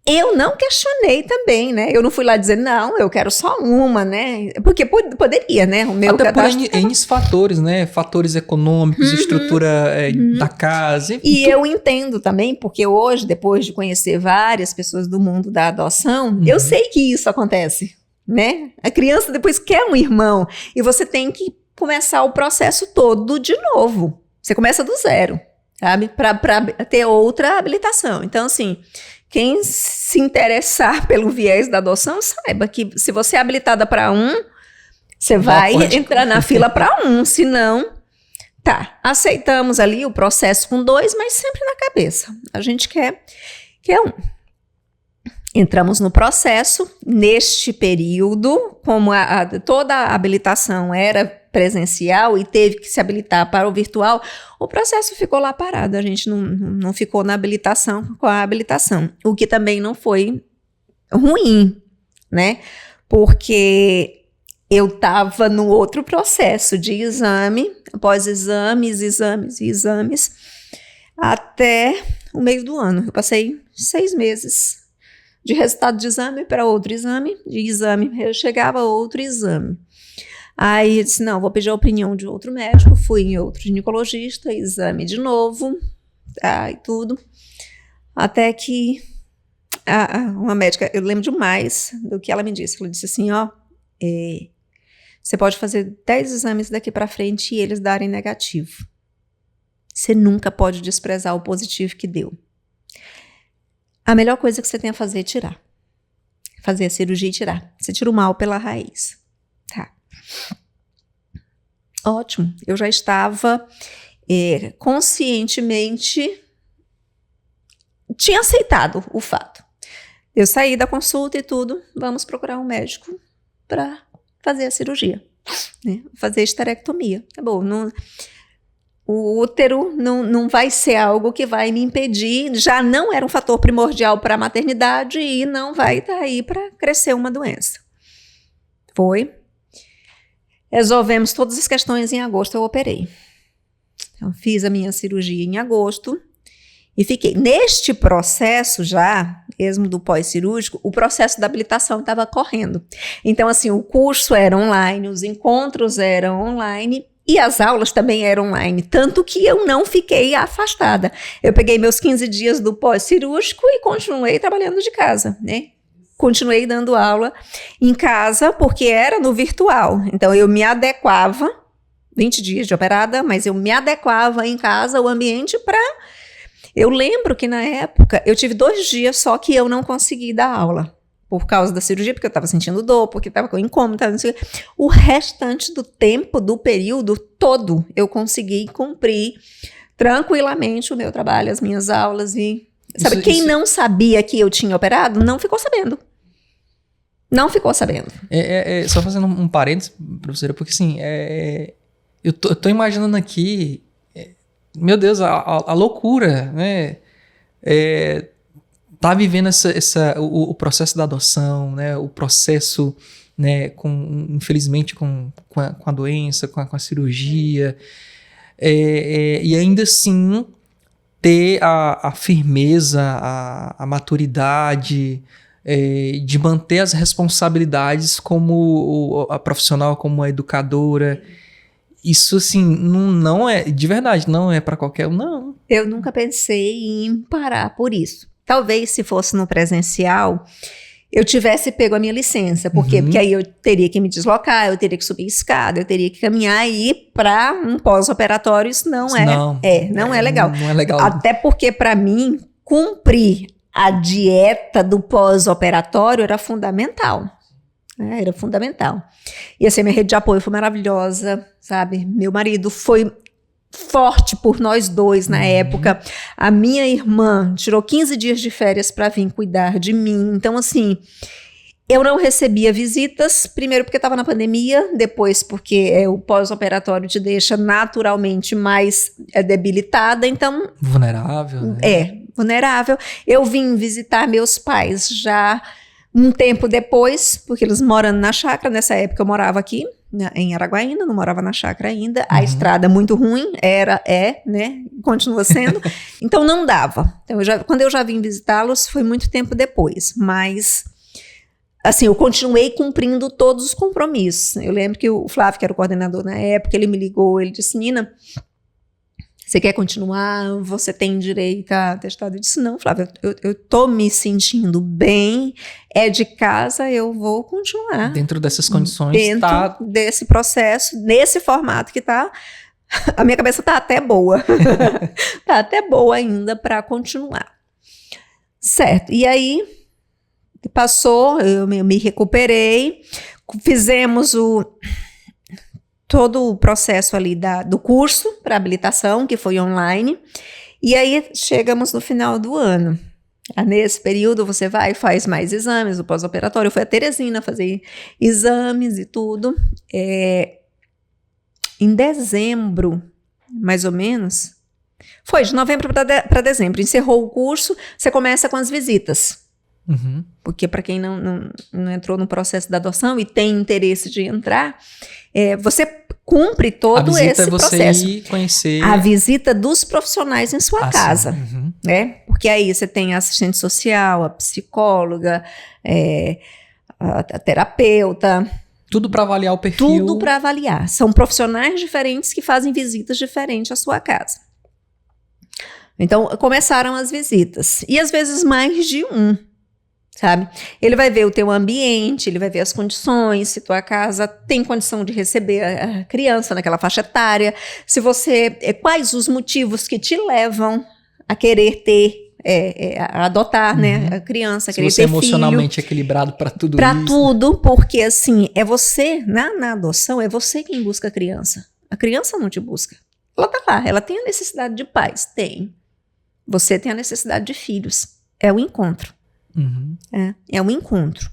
Eu não questionei também, né? Eu não fui lá dizer, não, eu quero só uma, né? Porque poderia, né? O meu até cadastro por N fatores, né? Fatores econômicos, estrutura da casa. E eu entendo também, porque hoje, depois de conhecer várias pessoas do mundo da adoção, eu sei que isso acontece, né? A criança depois quer um irmão e você tem que começar o processo todo de novo. Você começa do zero, sabe? Para ter outra habilitação. Então, assim... Quem se interessar pelo viés da adoção, saiba que se você é habilitada para um, você vai entrar na fila para um, senão, aceitamos ali o processo com 2, mas sempre na cabeça. A gente quer um. Entramos no processo, neste período, como toda a habilitação era presencial e teve que se habilitar para o virtual, o processo ficou lá parado, a gente não ficou na habilitação com a habilitação, o que também não foi ruim, né? Porque eu estava no outro processo de exame, após exames, até o meio do ano. Eu passei 6 meses de resultado de exame para outro exame, de exame eu chegava a outro exame. Aí eu disse, não, vou pedir a opinião de outro médico, fui em outro ginecologista, exame de novo, e tudo. Até que uma médica, eu lembro demais do que ela me disse. Ela disse assim, você pode fazer 10 exames daqui para frente e eles darem negativo. Você nunca pode desprezar o positivo que deu. A melhor coisa que você tem a fazer é tirar. Fazer a cirurgia e tirar. Você tira o mal pela raiz. Tá. Ótimo. Eu já estava conscientemente... tinha aceitado o fato. Eu saí da consulta e tudo, vamos procurar um médico para fazer a cirurgia, né? Fazer a esterectomia. Tá bom, o útero não vai ser algo que vai me impedir, já não era um fator primordial para a maternidade e não vai estar aí para crescer uma doença. Foi. Resolvemos todas as questões em agosto, eu operei. Então, fiz a minha cirurgia em agosto. E fiquei. Neste processo já, mesmo do pós-cirúrgico, o processo da habilitação estava correndo. Então, assim, o curso era online, os encontros eram online e as aulas também eram online. Tanto que eu não fiquei afastada. Eu peguei meus 15 dias do pós-cirúrgico e continuei trabalhando de casa, né? Continuei dando aula em casa, porque era no virtual. Então, eu me adequava, 20 dias de operada, mas eu me adequava em casa, o ambiente para... Eu lembro que na época eu tive 2 dias só que eu não consegui dar aula por causa da cirurgia, porque eu estava sentindo dor, porque estava com incômodo, não sei o quê. O restante do tempo, do período todo, eu consegui cumprir tranquilamente o meu trabalho, as minhas aulas e... Sabe, quem não sabia que eu tinha operado, não ficou sabendo. Não ficou sabendo. Só fazendo um parênteses, professora, porque assim, eu tô imaginando aqui... Meu Deus, a loucura, né? Tá vivendo o processo da adoção, né? O processo, né? Infelizmente, com a doença, com a cirurgia. E ainda assim, ter a firmeza, a maturidade, de manter as responsabilidades como a profissional, como a educadora. Isso, assim, não é... De verdade, não é para qualquer um, não. Eu nunca pensei em parar por isso. Talvez, se fosse no presencial, eu tivesse pego a minha licença. Por quê? Porque aí eu teria que me deslocar, eu teria que subir escada, eu teria que caminhar e ir para um pós-operatório. Isso não é legal. Não é legal. Até porque, para mim, cumprir a dieta do pós-operatório era fundamental. Era fundamental. E assim, minha rede de apoio foi maravilhosa, sabe? Meu marido foi forte por nós dois na época. A minha irmã tirou 15 dias de férias para vir cuidar de mim. Então, assim, eu não recebia visitas, primeiro porque estava na pandemia, depois porque o pós-operatório te deixa naturalmente mais debilitada, então... Vulnerável, né? Vulnerável. Eu vim visitar meus pais já... Um tempo depois, porque eles moram na chácara, nessa época eu morava aqui, em Araguaína, não morava na chácara ainda, a estrada muito ruim, né, continua sendo, então não dava. Então, quando eu já vim visitá-los, foi muito tempo depois, mas, assim, eu continuei cumprindo todos os compromissos. Eu lembro que o Flávio, que era o coordenador na época, ele me ligou, ele disse, Nina, você quer continuar? Você tem direito a atestado? Eu disse, não, Flávia, eu tô me sentindo bem, é de casa, eu vou continuar. Dentro dessas condições, dentro desse processo, nesse formato que tá, a minha cabeça tá até boa. Tá até boa ainda para continuar. Certo, e aí, passou, eu me recuperei, fizemos todo o processo ali do curso para habilitação, que foi online, e aí chegamos no final do ano. Nesse período você vai e faz mais exames, o pós-operatório, eu fui a Teresina fazer exames e tudo. Em dezembro, mais ou menos, foi de novembro para dezembro, encerrou o curso, você começa com as visitas. Porque para quem não entrou no processo da adoção e tem interesse de entrar, você cumpre todo esse é você processo. Ir conhecer... A visita dos profissionais em sua casa, Uhum. né? Porque aí você tem a assistente social, a psicóloga, a terapeuta. Tudo para avaliar o perfil. Tudo para avaliar. São profissionais diferentes que fazem visitas diferentes à sua casa. Então, começaram as visitas. E às vezes mais de um, sabe? Ele vai ver o teu ambiente, ele vai ver as condições, se tua casa tem condição de receber a criança naquela faixa etária, se você, quais os motivos que te levam a querer ter, a adotar, né, a criança, a querer ter filho. Se você é emocionalmente equilibrado para tudo pra isso. Para tudo, porque assim, é você, na adoção, é você quem busca a criança. A criança não te busca. Ela tá lá, ela tem a necessidade de pais, tem. Você tem a necessidade de filhos. É o encontro. Uhum. É um encontro.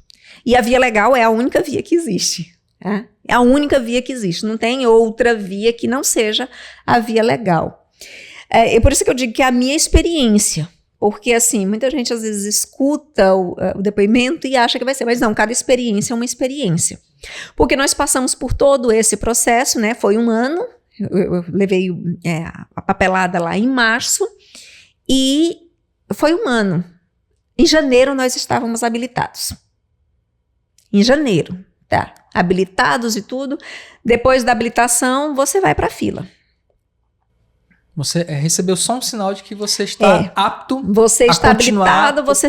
E a via legal é a única via que existe. É a única via que existe. Não tem outra via que não seja a via legal. É por isso que eu digo que é a minha experiência. Porque, assim, muita gente às vezes escuta o depoimento e acha que vai ser. Mas não, cada experiência é uma experiência. Porque nós passamos por todo esse processo, né? Foi um ano. Eu levei a papelada lá em março. E foi um ano. Em janeiro nós estávamos habilitados. Em janeiro, tá? Habilitados e tudo. Depois da habilitação, você vai para a fila. Você recebeu só um sinal de que você está apto. Você está continuar... habilitado, você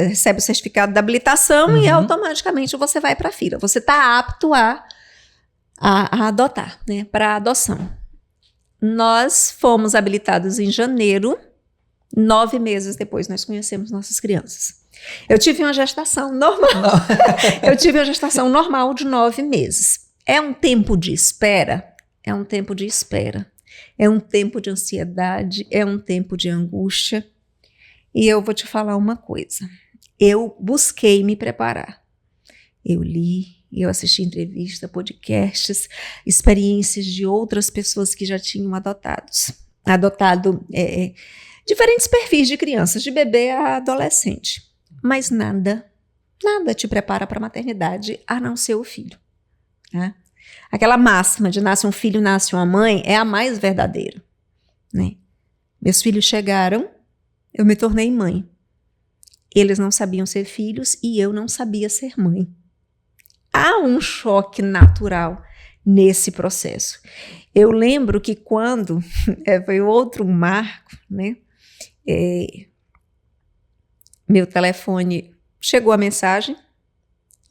recebe o certificado da habilitação e automaticamente você vai para a fila. Você está apto a adotar, né? Para adoção. Nós fomos habilitados em janeiro. 9 meses depois nós conhecemos nossas crianças. Eu tive uma gestação normal. Eu tive uma gestação normal de 9 meses. É um tempo de espera? É um tempo de espera. É um tempo de ansiedade, é um tempo de angústia. E eu vou te falar uma coisa. Eu busquei me preparar. Eu li, eu assisti entrevista, podcasts, experiências de outras pessoas que já tinham adotado diferentes perfis de crianças, de bebê a adolescente. Mas nada te prepara para a maternidade, a não ser o filho. Né? Aquela máxima de nasce um filho, nasce uma mãe, é a mais verdadeira. Né? Meus filhos chegaram, eu me tornei mãe. Eles não sabiam ser filhos e eu não sabia ser mãe. Há um choque natural nesse processo. Eu lembro que quando foi outro marco, né? Meu telefone chegou a mensagem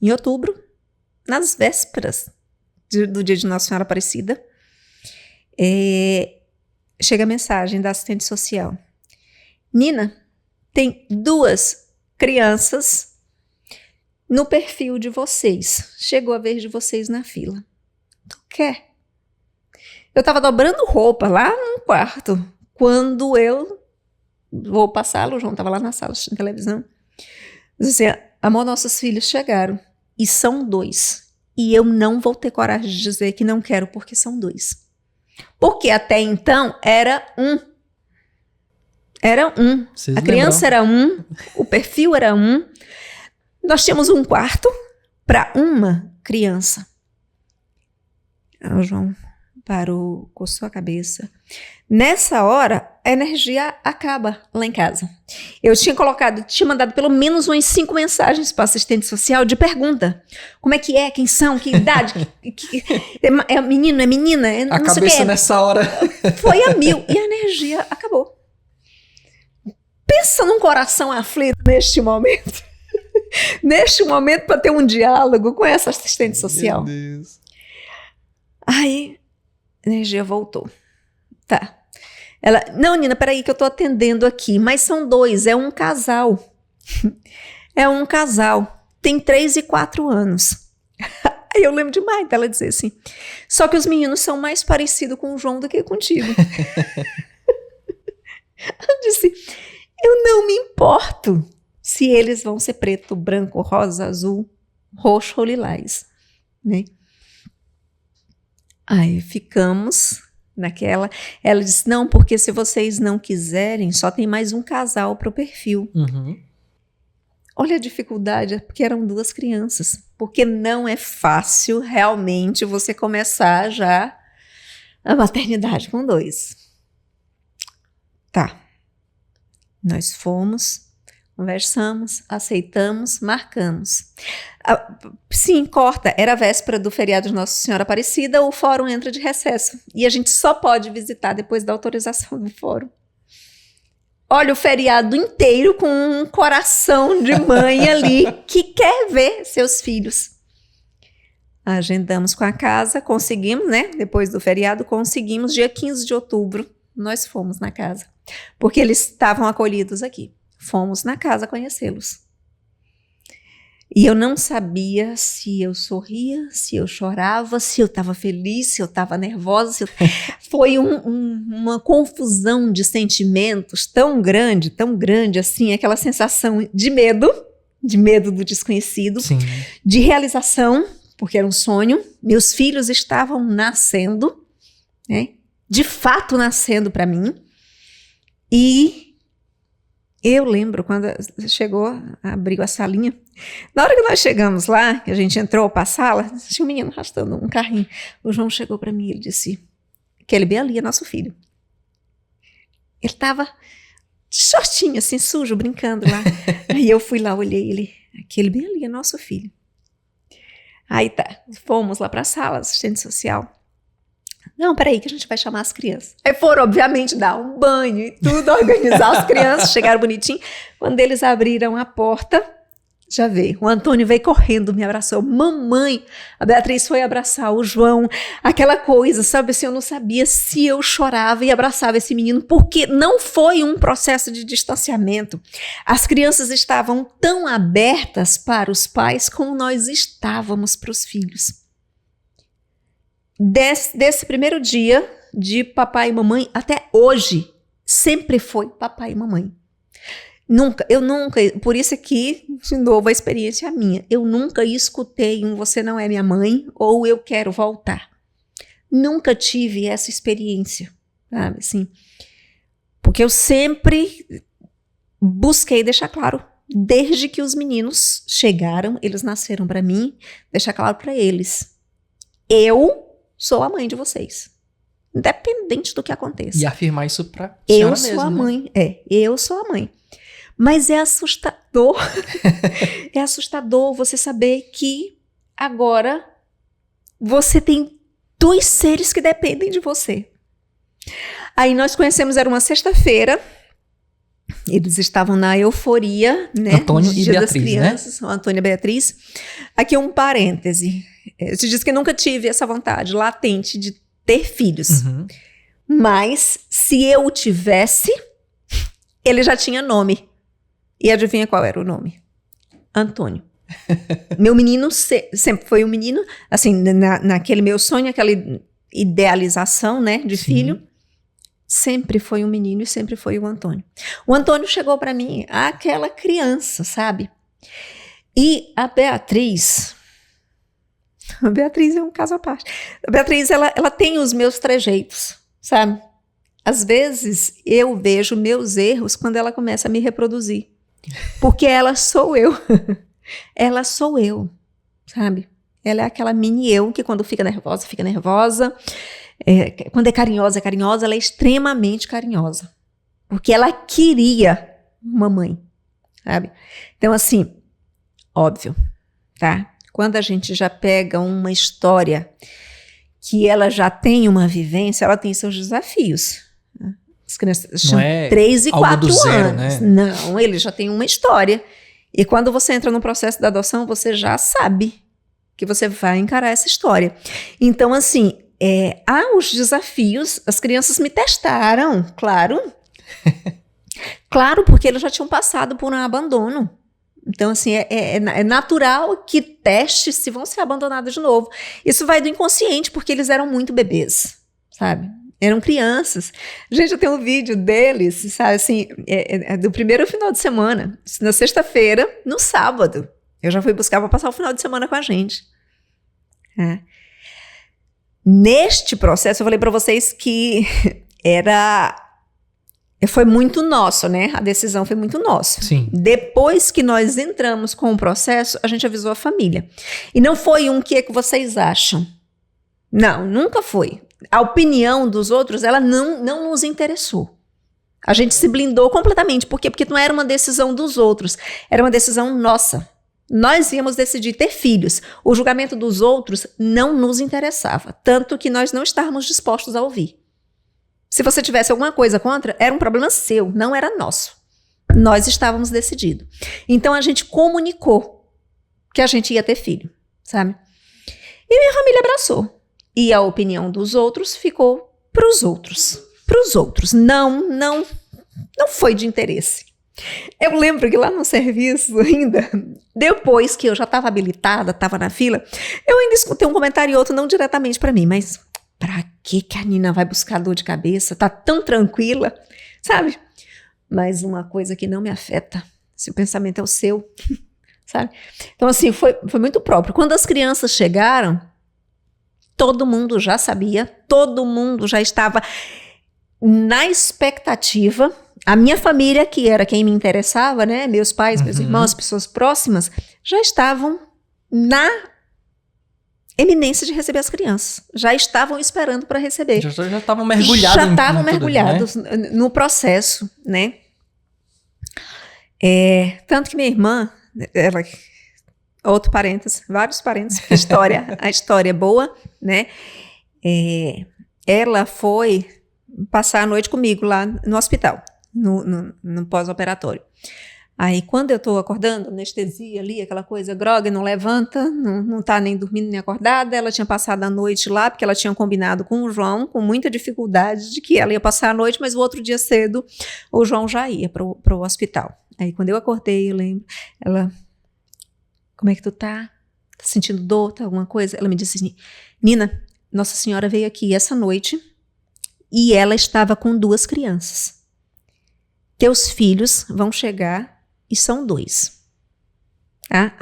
em outubro, nas vésperas do dia de Nossa Senhora Aparecida. Chega a mensagem da assistente social. Nina, tem 2 crianças no perfil de vocês. Chegou a vez de vocês na fila. Tu quer? Eu estava dobrando roupa lá no quarto, quando eu vou para a sala, o João estava lá na sala assistindo televisão. Disse assim, amor, nossos filhos chegaram. E são 2. E eu não vou ter coragem de dizer que não quero, porque são 2. Porque até então era 1. Era 1. A criança era 1, o perfil era 1. Nós tínhamos um quarto para uma criança. O João parou, coçou a cabeça. Nessa hora, a energia acaba lá em casa. Eu tinha mandado pelo menos umas 5 mensagens para assistente social de pergunta. Como é que é? Quem são? Que idade? É menino? É menina? A cabeça nessa hora... Foi a 1000 e a energia acabou. Pensa num coração aflito neste momento. Neste momento, para ter um diálogo com essa assistente social. Meu Deus. Aí, a energia voltou. Tá. Ela, não, Nina, peraí que eu tô atendendo aqui. Mas são 2, é um casal. É um casal. Tem 3 e 4 anos. Aí eu lembro demais dela dizer assim, só que os meninos são mais parecidos com o João do que contigo. Eu disse, eu não me importo se eles vão ser preto, branco, rosa, azul, roxo ou lilás. Né? Aí ficamos naquela. Ela disse, não, porque se vocês não quiserem, só tem mais um casal para o perfil. Olha a dificuldade, porque eram 2 crianças. Porque não é fácil realmente você começar já a maternidade com 2. Tá. Nós fomos, conversamos, aceitamos, marcamos. Sim, corta. Era a véspera do feriado de Nossa Senhora Aparecida, o fórum entra de recesso. E a gente só pode visitar depois da autorização do fórum. Olha o feriado inteiro com um coração de mãe ali que quer ver seus filhos. Agendamos com a casa, conseguimos, né? Depois do feriado, conseguimos. Dia 15 de outubro, nós fomos na casa. Porque eles estavam acolhidos aqui. Fomos na casa conhecê-los. E eu não sabia se eu sorria, se eu chorava, se eu estava feliz, se eu estava nervosa. Foi uma confusão de sentimentos tão grande assim, aquela sensação de medo do desconhecido, Sim. De realização, porque era um sonho. Meus filhos estavam nascendo, né? De fato nascendo para mim. E eu lembro quando chegou, abriu a salinha. Na hora que nós chegamos lá, que a gente entrou para a sala, tinha um menino arrastando um carrinho. O João chegou para mim e ele disse: aquele bem ali é nosso filho. Ele estava de shortinho, assim, sujo, brincando lá. Aí eu fui lá, olhei ele: aquele bem ali é nosso filho. Aí tá, fomos lá para a sala, assistente social. Não, peraí que a gente vai chamar as crianças. Aí foram, obviamente, dar um banho e tudo, organizar as crianças, chegaram bonitinho. Quando eles abriram a porta, já veio. O Antônio veio correndo, me abraçou. Mamãe! A Beatriz foi abraçar o João. Aquela coisa, sabe assim, eu não sabia se eu chorava e abraçava esse menino, porque não foi um processo de distanciamento. As crianças estavam tão abertas para os pais como nós estávamos para os filhos. Desse primeiro dia de papai e mamãe até hoje, sempre foi papai e mamãe. Eu nunca, por isso aqui, de novo, a experiência é minha. Eu nunca escutei um "você não é minha mãe" ou "eu quero voltar". Nunca tive essa experiência, sabe, assim. Porque eu sempre busquei deixar claro, desde que os meninos chegaram, eles nasceram para mim, deixar claro para eles: eu sou a mãe de vocês, independente do que aconteça. E afirmar isso pra eu senhora sou mesmo, a né? mãe, eu sou a mãe. Mas é assustador, é assustador você saber que agora você tem 2 seres que dependem de você. Aí nós conhecemos, era uma sexta-feira, eles estavam na euforia, né? Antônio e Dia das Beatriz, crianças, né? Antônio e Beatriz. Aqui um parêntese. Eu te disse que nunca tive essa vontade latente de ter filhos. Uhum. Mas se eu tivesse, ele já tinha nome. E adivinha qual era o nome? Antônio. Meu menino sempre foi um menino, assim, naquele meu sonho, aquela idealização, né, de filho. Sempre foi um menino e sempre foi o Antônio. O Antônio chegou para mim, aquela criança, sabe? E a Beatriz é um caso à parte. A Beatriz, ela tem os meus trejeitos, sabe? Às vezes eu vejo meus erros quando ela começa a me reproduzir. Porque ela sou eu. Ela sou eu, sabe? Ela é aquela mini eu que quando fica nervosa, fica nervosa. Quando é carinhosa, ela é extremamente carinhosa. Porque ela queria uma mãe, sabe? Então, assim, óbvio, tá? Quando a gente já pega uma história que ela já tem uma vivência, ela tem seus desafios. As crianças tinham 3 e 4 anos. Né? Não, ele já tem uma história. E quando você entra no processo da adoção, você já sabe que você vai encarar essa história. Então, assim, há os desafios, as crianças me testaram, claro. Claro, porque eles já tinham passado por um abandono. Então, assim, é natural que testes se vão ser abandonados de novo. Isso vai do inconsciente, porque eles eram muito bebês, sabe? Eram crianças. Gente, eu tenho um vídeo deles, sabe, assim, do primeiro final de semana, na sexta-feira, no sábado. Eu já fui buscar para passar o final de semana com a gente. Neste processo, eu falei para vocês que era foi muito nosso, né? A decisão foi muito nossa. Sim. Depois que nós entramos com o processo, a gente avisou a família. E não foi um que é que vocês acham. Não, nunca foi. A opinião dos outros, ela não nos interessou. A gente se blindou completamente. Por quê? Porque não era uma decisão dos outros, era uma decisão nossa. Nós íamos decidir ter filhos. O julgamento dos outros não nos interessava, tanto que nós não estávamos dispostos a ouvir. Se você tivesse alguma coisa contra, era um problema seu, não era nosso. Nós estávamos decididos. Então a gente comunicou que a gente ia ter filho, sabe? E minha família abraçou. E a opinião dos outros ficou para os outros. Para os outros. Não foi de interesse. Eu lembro que lá no serviço ainda, depois que eu já estava habilitada, estava na fila, eu ainda escutei um comentário e outro, não diretamente para mim, mas pra que a Nina vai buscar dor de cabeça? Tá tão tranquila, sabe? Mas uma coisa que não me afeta, se o pensamento é o seu, sabe? Então assim, foi muito próprio. Quando as crianças chegaram, todo mundo já sabia, todo mundo já estava na expectativa. A minha família, que era quem me interessava, né? Meus pais, meus irmãos, pessoas próximas, já estavam na eminência de receber as crianças. Já estavam esperando para receber. Já estavam mergulhados. Já estavam mergulhados, né? No processo, né? Tanto que minha irmã, ela, outro parênteses, vários parênteses, a história é boa, né? Ela foi passar a noite comigo lá no hospital, no pós-operatório. Aí, quando eu tô acordando, anestesia ali, aquela coisa, grog, não levanta, não tá nem dormindo nem acordada, ela tinha passado a noite lá, porque ela tinha combinado com o João, com muita dificuldade, de que ela ia passar a noite, mas o outro dia cedo, o João já ia pro hospital. Aí, quando eu acordei, eu lembro, ela, como é que tu tá? Tá sentindo dor, tá alguma coisa? Ela me disse assim, Nina, Nossa Senhora veio aqui essa noite, e ela estava com 2 crianças. Teus filhos vão chegar e são 2. Tá?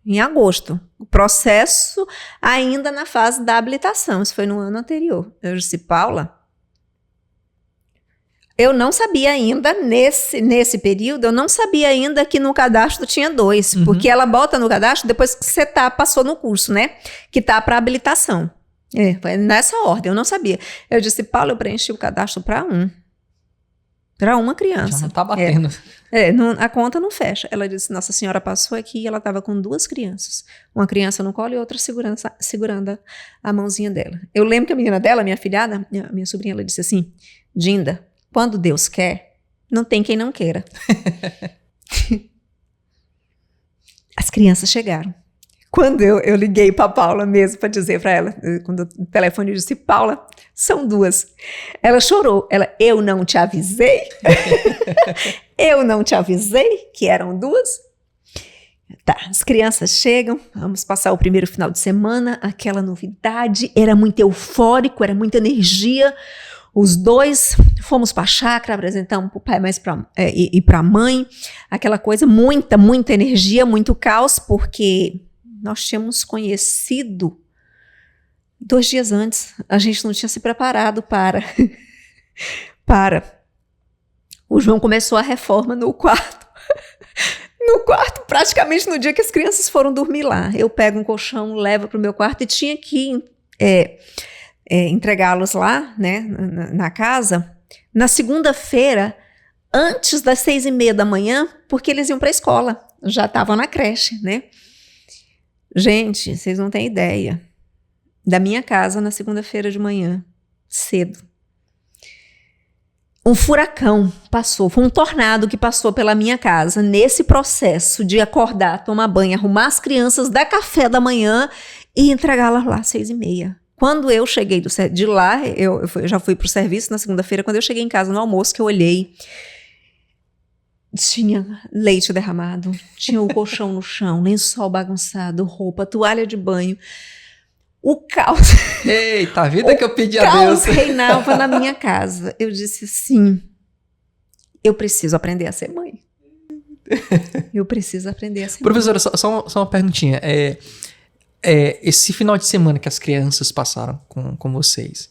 Em agosto. O processo ainda na fase da habilitação. Isso foi no ano anterior. Eu disse, Paula, eu não sabia ainda, nesse período, eu não sabia ainda que no cadastro tinha 2. Porque ela bota no cadastro depois que você passou no curso, né? Que tá para habilitação. Foi nessa ordem, eu não sabia. Eu disse, Paula, eu preenchi o cadastro para 1. Para uma criança. Já não tá batendo. A conta não fecha. Ela disse, Nossa Senhora passou aqui e ela estava com 2 crianças. Uma no colo e outra segurando a mãozinha dela. Eu lembro que a menina dela, minha filhada, minha sobrinha, ela disse assim, Dinda, quando Deus quer, não tem quem não queira. As crianças chegaram. Quando eu liguei para Paula mesmo para dizer para ela, quando o telefone disse, Paula, são 2. Ela chorou. Eu não te avisei? Eu não te avisei que eram 2? Tá, as crianças chegam, vamos passar o primeiro final de semana, aquela novidade, era muito eufórico, era muita energia. Os 2 fomos para a chácara, apresentamos para o pai e para a mãe, aquela coisa, muita energia, muito caos, porque nós tínhamos conhecido 2 dias antes, a gente não tinha se preparado para. O João começou a reforma no quarto. No quarto, praticamente no dia que as crianças foram dormir lá. Eu pego um colchão, levo para o meu quarto e tinha que entregá-los lá, né, na casa, na segunda-feira, antes das 6:30 da manhã, porque eles iam para a escola, já estavam na creche, né? Gente, vocês não têm ideia da minha casa na segunda-feira de manhã, cedo. Um furacão passou, foi um tornado que passou pela minha casa nesse processo de acordar, tomar banho, arrumar as crianças, dar café da manhã e entregá-las lá às 6:30. Quando eu cheguei de lá, eu já fui para o serviço na segunda-feira, quando eu cheguei em casa no almoço, que eu olhei, tinha leite derramado, tinha o colchão no chão, lençol bagunçado, roupa, toalha de banho. O caos. Eita, a vida que eu pedi a Deus. O caos reinava na minha casa. Eu disse assim, eu preciso aprender a ser mãe. Eu preciso aprender a ser Professora, só uma perguntinha. Esse final de semana que as crianças passaram com vocês,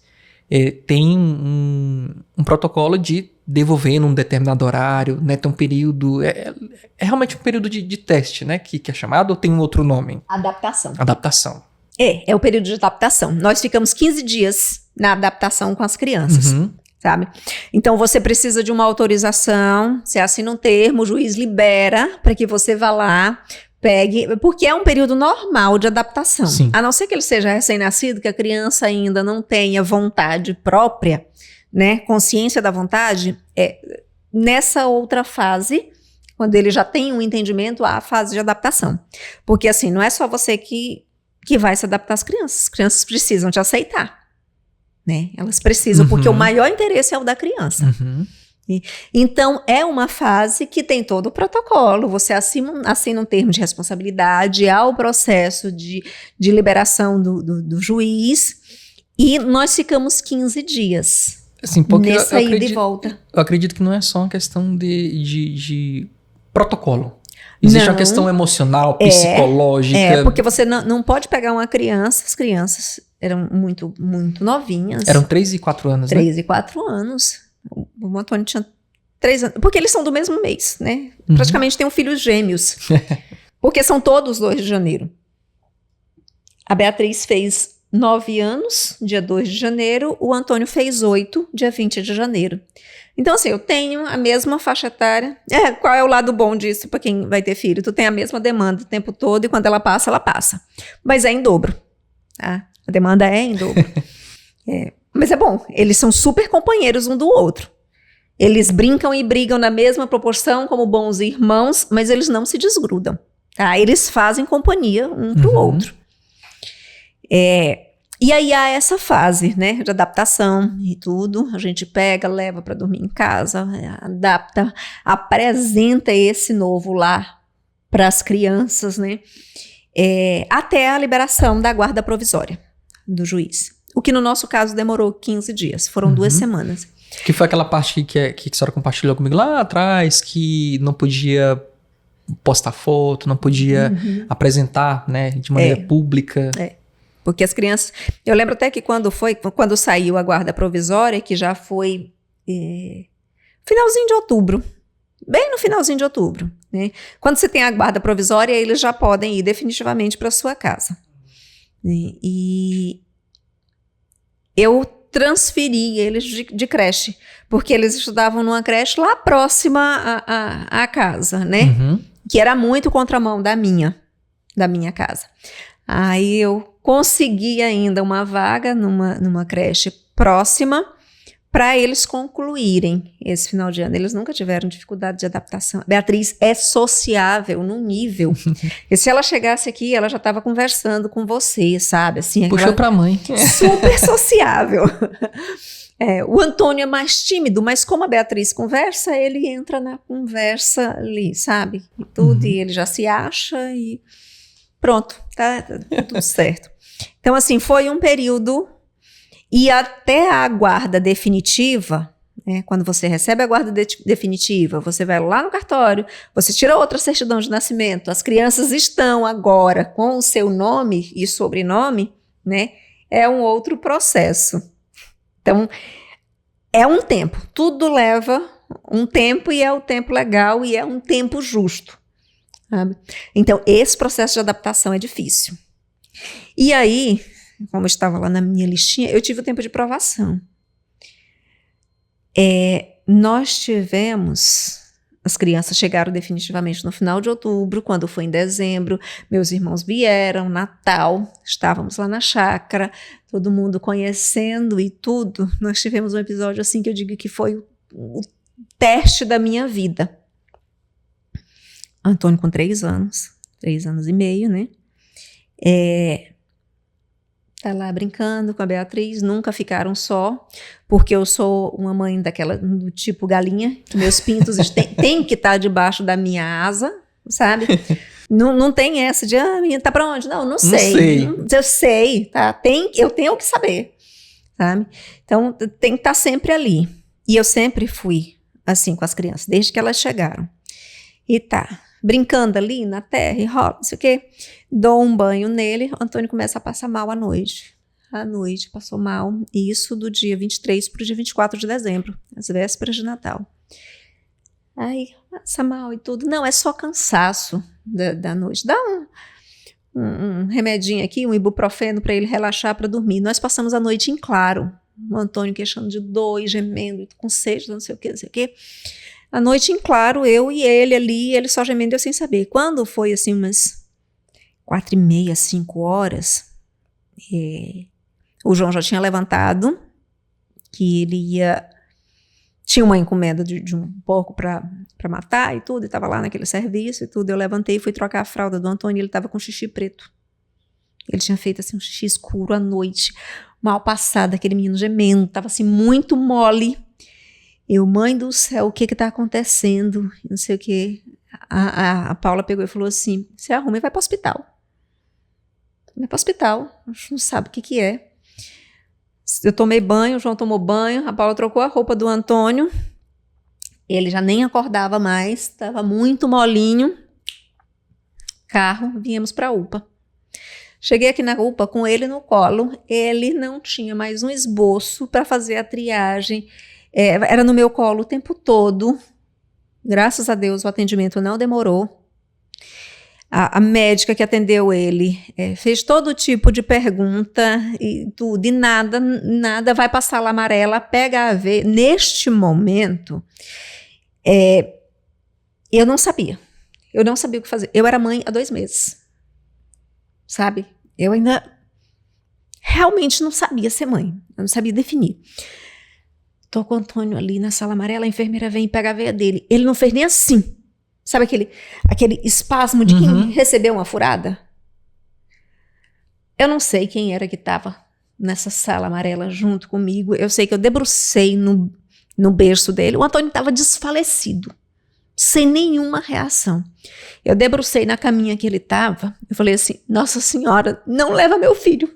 tem um protocolo de devolver num determinado horário, né? Tem um período... É realmente um período de teste, né? Que é chamado, ou tem um outro nome? Adaptação. Adaptação. É o período de adaptação. Nós ficamos 15 dias na adaptação com as crianças, sabe? Então, você precisa de uma autorização, você assina um termo, o juiz libera para que você vá lá, pegue, porque é um período normal de adaptação. Sim. A não ser que ele seja recém-nascido, que a criança ainda não tenha vontade própria, né? Consciência da vontade, nessa outra fase, quando ele já tem um entendimento, há a fase de adaptação. Porque assim, não é só você que vai se adaptar às crianças. As crianças precisam te aceitar, né? Elas precisam, porque o maior interesse é o da criança. Então, é uma fase que tem todo o protocolo. Você assina um termo de responsabilidade, há o processo de liberação do juiz, e nós ficamos 15 dias assim, porque nessa ida e volta. Eu acredito que não é só uma questão de protocolo. Existe uma questão emocional, psicológica. Porque você não pode pegar uma criança, as crianças eram muito, muito novinhas. Eram 3 e 4 anos, 3 e 4 anos. O Antônio tinha 3 anos. Porque eles são do mesmo mês, né? Praticamente tem filhos gêmeos. Porque são todos 2 de janeiro. A Beatriz fez 9 anos, dia 2 de janeiro. O Antônio fez 8, dia 20 de janeiro. Então, assim, eu tenho a mesma faixa etária. Qual é o lado bom disso para quem vai ter filho? Tu tem a mesma demanda o tempo todo e quando ela passa, ela passa. Mas é em dobro, tá? A demanda é em dobro. Mas é bom, eles são super companheiros um do outro. Eles brincam e brigam na mesma proporção como bons irmãos, mas eles não se desgrudam, tá? Eles fazem companhia um pro outro. E aí há essa fase, né, de adaptação e tudo. A gente pega, leva para dormir em casa, adapta, apresenta esse novo lar para as crianças, né, até a liberação da guarda provisória do juiz. O que no nosso caso demorou 15 dias, foram 2 semanas. Que foi aquela parte que a senhora compartilhou comigo lá atrás, que não podia postar foto, não podia apresentar, né, de maneira pública. Porque as crianças... Eu lembro até que quando saiu a guarda provisória, que já foi finalzinho de outubro, bem no finalzinho de outubro, né? Quando você tem a guarda provisória, eles já podem ir definitivamente para sua casa. E eu transferi eles de creche, porque eles estudavam numa creche lá próxima à casa, né? Que era muito contramão da minha casa. Aí eu consegui ainda uma vaga numa creche próxima para eles concluírem esse final de ano. Eles nunca tiveram dificuldade de adaptação. Beatriz é sociável num nível. E se ela chegasse aqui, ela já estava conversando com você, sabe? Assim, puxou para a mãe. Super sociável. O Antônio é mais tímido, mas como a Beatriz conversa, ele entra na conversa ali, sabe? E tudo, e ele já se acha e pronto, tá tudo certo. Então, assim, foi um período, e até a guarda definitiva, né, quando você recebe a guarda definitiva, você vai lá no cartório, você tira outra certidão de nascimento, as crianças estão agora com o seu nome e sobrenome, né, é um outro processo. Então, é um tempo, tudo leva um tempo e é o tempo legal e é um tempo justo. Sabe? Então, esse processo de adaptação é difícil. E aí, como eu estava lá na minha listinha, eu tive o tempo de provação. Nós tivemos... As crianças chegaram definitivamente no final de outubro, quando foi em dezembro, meus irmãos vieram, Natal, estávamos lá na chácara, todo mundo conhecendo e tudo. Nós tivemos um episódio assim que eu digo que foi o teste da minha vida. Antônio com 3 anos e meio, né? Tá lá brincando com a Beatriz, nunca ficaram só, porque eu sou uma mãe do tipo galinha, que meus pintos tem que estar debaixo da minha asa, sabe? Não tem essa de, menina, tá pra onde? Não sei. Eu sei, tá? Eu tenho que saber, sabe? Então, tem que estar sempre ali. E eu sempre fui assim com as crianças, desde que elas chegaram. E tá, brincando ali na terra e rola, não sei o quê. Dou um banho nele, o Antônio começa a passar mal à noite. à noite, passou mal. Isso do dia 23 para o dia 24 de dezembro, as vésperas de Natal. Aí, passa mal e tudo. Não, é só cansaço da noite. Dá um remedinho aqui, um ibuprofeno para ele relaxar, para dormir. Nós passamos a noite em claro. O Antônio queixando de dor, gemendo, com sede, não sei o que, não sei o que. A noite em claro, eu e ele ali, ele só gemendo, eu sem saber. Quando foi assim umas 4h30, 5 horas, o João já tinha levantado, que ele tinha uma encomenda de um porco para matar e tudo, e estava lá naquele serviço e tudo. Eu levantei e fui trocar a fralda do Antônio, e ele estava com xixi preto. Ele tinha feito assim um xixi escuro à noite, mal passado, aquele menino gemendo, estava assim muito mole. Eu, mãe do céu, o que está acontecendo? Não sei o que. A Paula pegou e falou assim, se arruma e vai para o hospital. Vai para o hospital, a gente não sabe o que é. Eu tomei banho, o João tomou banho, a Paula trocou a roupa do Antônio, ele já nem acordava mais, estava muito molinho. Carro, viemos para a UPA. Cheguei aqui na UPA com ele no colo, ele não tinha mais um esboço para fazer a triagem, era no meu colo o tempo todo. Graças a Deus o atendimento não demorou. A médica que atendeu ele fez todo tipo de pergunta e tudo, e nada, vai passar a amarela, pega a veia. Neste momento, eu não sabia o que fazer. Eu era mãe há 2 meses, sabe? Eu ainda realmente não sabia ser mãe, eu não sabia definir. Tô com o Antônio ali na sala amarela, a enfermeira vem e pega a veia dele. Ele não fez nem assim. Sabe aquele espasmo de quem recebeu uma furada? Eu não sei quem era que estava nessa sala amarela junto comigo. Eu sei que eu debrucei no berço dele. O Antônio estava desfalecido, sem nenhuma reação. Eu debrucei na caminha que ele estava. Eu falei assim, Nossa Senhora, não leva meu filho.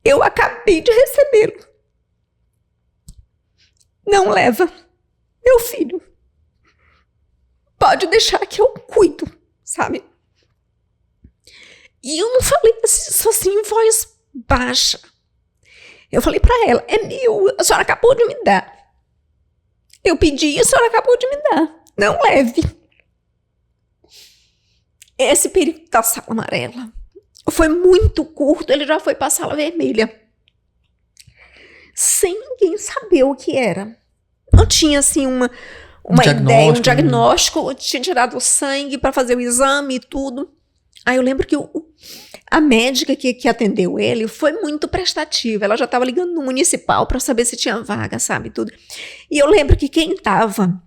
Eu acabei de recebê-lo. Não leva meu filho. Pode deixar que eu cuido, sabe? E eu não falei assim em voz baixa. Eu falei para ela, é meu, a senhora acabou de me dar. Eu pedi e a senhora acabou de me dar. Não leve. Esse período da sala amarela foi muito curto, ele já foi para a sala vermelha. Sem ninguém saber o que era. Não tinha assim uma ideia, um diagnóstico, tinha tirado o sangue para fazer o exame e tudo. Aí eu lembro que a médica que atendeu ele foi muito prestativa, ela já estava ligando no municipal para saber se tinha vaga, sabe, tudo. E eu lembro que quem estava, não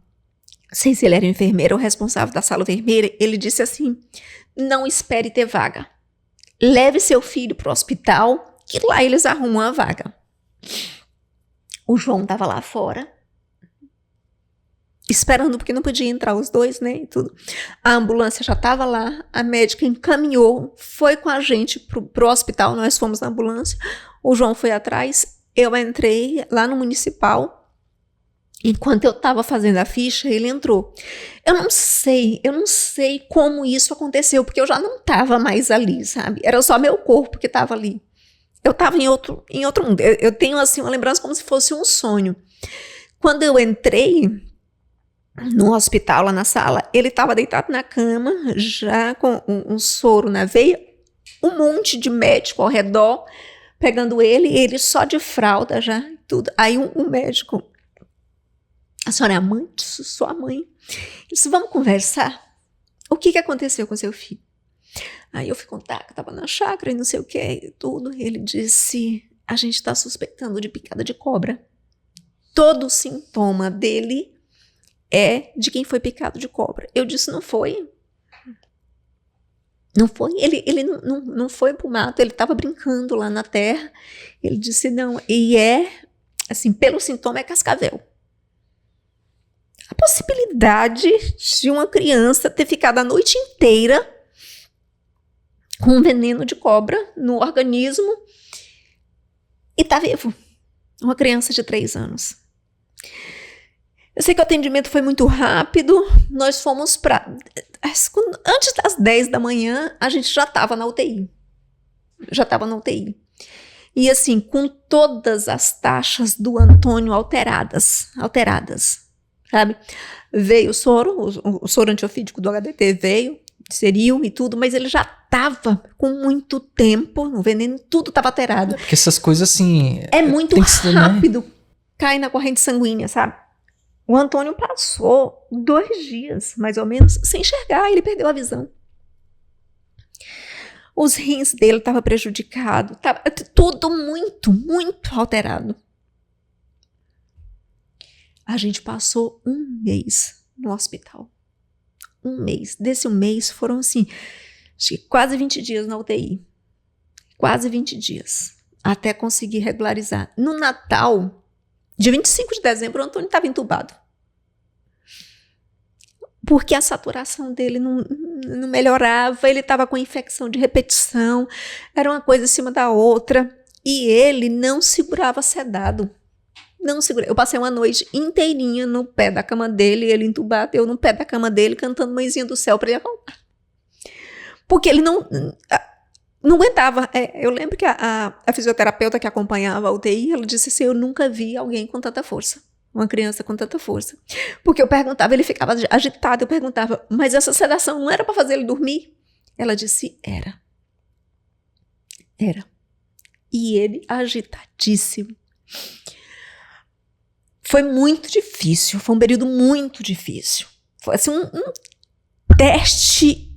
sei se ele era enfermeiro ou responsável da sala vermelha, ele disse assim, não espere ter vaga, leve seu filho para o hospital, que lá eles arrumam a vaga. O João estava lá fora, esperando, porque não podia entrar os dois, né, e tudo. A ambulância já estava lá, a médica encaminhou, foi com a gente pro hospital, nós fomos na ambulância, o João foi atrás, eu entrei lá no municipal, enquanto eu estava fazendo a ficha, ele entrou. Eu não sei como isso aconteceu, porque eu já não estava mais ali, sabe, era só meu corpo que estava ali. Eu estava em outro mundo, eu tenho assim uma lembrança como se fosse um sonho. Quando eu entrei no hospital, lá na sala, ele estava deitado na cama, já com um soro na veia, um monte de médico ao redor, pegando ele só de fralda já, tudo. Aí um médico, a senhora é a mãe? Disse, sou a mãe. Ele disse, vamos conversar? O que aconteceu com seu filho? Aí eu fui contar que estava na chácara e não sei o que e tudo. Ele disse, a gente está suspeitando de picada de cobra. Todo sintoma dele é de quem foi picado de cobra. Eu disse, não foi. Não foi. Ele não foi pro mato, ele estava brincando lá na terra. Ele disse, não. E assim, pelo sintoma é cascavel. A possibilidade de uma criança ter ficado a noite inteira com um veneno de cobra no organismo e tá vivo. Uma criança de 3 anos. Eu sei que o atendimento foi muito rápido, nós fomos antes das 10 da manhã, a gente já estava na UTI. E assim, com todas as taxas do Antônio alteradas, sabe? Veio o soro antiofídico do HDT veio, seriam e tudo, mas ele já estava com muito tempo, o veneno, tudo estava alterado. Porque essas coisas assim... É muito rápido, cai na corrente sanguínea, sabe? O Antônio passou 2 dias, mais ou menos, sem enxergar, ele perdeu a visão. Os rins dele estavam prejudicados, estava tudo muito, muito alterado. A gente passou 1 mês no hospital. 1 mês. Desse 1 mês foram assim, acho que quase 20 dias na UTI. Quase 20 dias. Até conseguir regularizar. No Natal, dia 25 de dezembro, o Antônio estava entubado. Porque a saturação dele não melhorava, ele estava com infecção de repetição, era uma coisa em cima da outra, e ele não segurava sedado. Não segurava. Eu passei uma noite inteirinha no pé da cama dele, ele entubado, eu no pé da cama dele, cantando Mãezinha do Céu para ele acalmar. Porque ele não aguentava. Eu lembro que a fisioterapeuta que acompanhava a UTI, ela disse assim, eu nunca vi alguém com tanta força. Uma criança com tanta força. Porque eu perguntava, ele ficava agitado, eu perguntava, mas essa sedação não era para fazer ele dormir? Ela disse, era. Era. E ele agitadíssimo. Foi muito difícil, foi um período muito difícil. Foi assim, um teste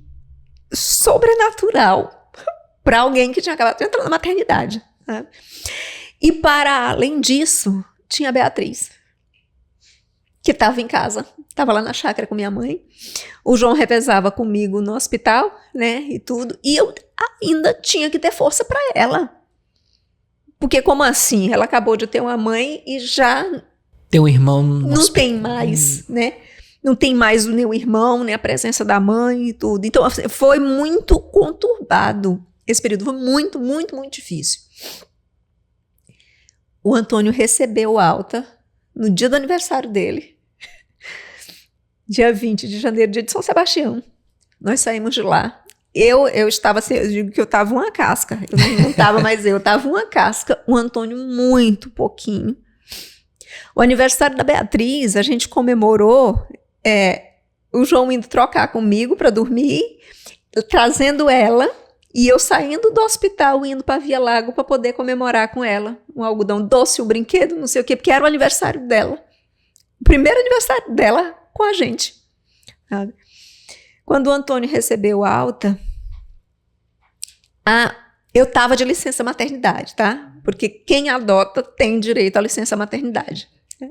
sobrenatural para alguém que tinha acabado de entrar na maternidade. Né? E para além disso, tinha a Beatriz, que estava em casa, estava lá na chácara com minha mãe. O João revezava comigo no hospital, né, e tudo. E eu ainda tinha que ter força para ela. Porque como assim? Ela acabou de ter uma mãe e já... Tem um irmão... Não tem mais, né? Não tem mais o meu irmão, nem a presença da mãe e tudo. Então, assim, foi muito conturbado. Esse período foi muito, muito, muito difícil. O Antônio recebeu alta no dia do aniversário dele. Dia 20 de janeiro, dia de São Sebastião. Nós saímos de lá. Eu estava assim, eu digo que eu estava uma casca. Eu não estava mais eu estava uma casca. O Antônio muito pouquinho. O aniversário da Beatriz, a gente comemorou o João indo trocar comigo para dormir, trazendo ela, e eu saindo do hospital, indo para Via Lago para poder comemorar com ela. Um algodão doce, um brinquedo, não sei o quê, porque era o aniversário dela. O primeiro aniversário dela com a gente. Sabe? Quando o Antônio recebeu a alta, eu estava de licença maternidade, tá? Porque quem adota tem direito à licença maternidade.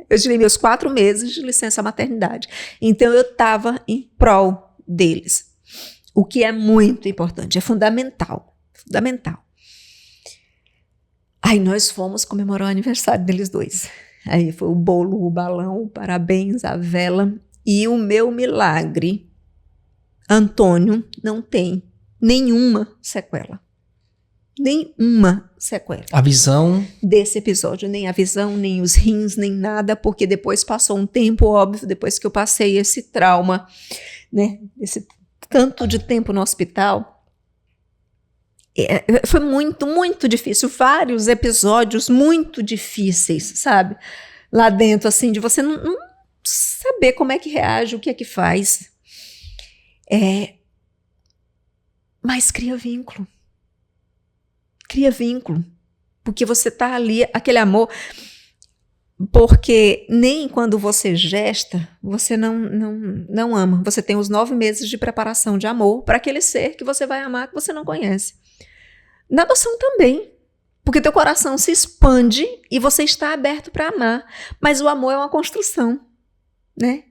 Eu tirei meus 4 meses de licença maternidade. Então, eu estava em prol deles. O que é muito importante, é fundamental. Fundamental. Aí nós fomos comemorar o aniversário deles dois. Aí foi o bolo, o balão, o parabéns, a vela. E o meu milagre, Antônio não tem nenhuma sequela. Nenhuma sequela. A visão... Desse episódio, nem a visão, nem os rins, nem nada, porque depois passou um tempo, óbvio, depois que eu passei esse trauma, né, esse tanto de tempo no hospital, foi muito, muito difícil, vários episódios muito difíceis, sabe? Lá dentro, assim, de você não saber como é que reage, o que é que faz. Mas cria vínculo. Cria vínculo, porque você está ali, aquele amor, porque nem quando você gesta, você não ama, você tem os 9 meses de preparação de amor para aquele ser que você vai amar, que você não conhece. Na adoção também, porque teu coração se expande e você está aberto para amar, mas o amor é uma construção, né?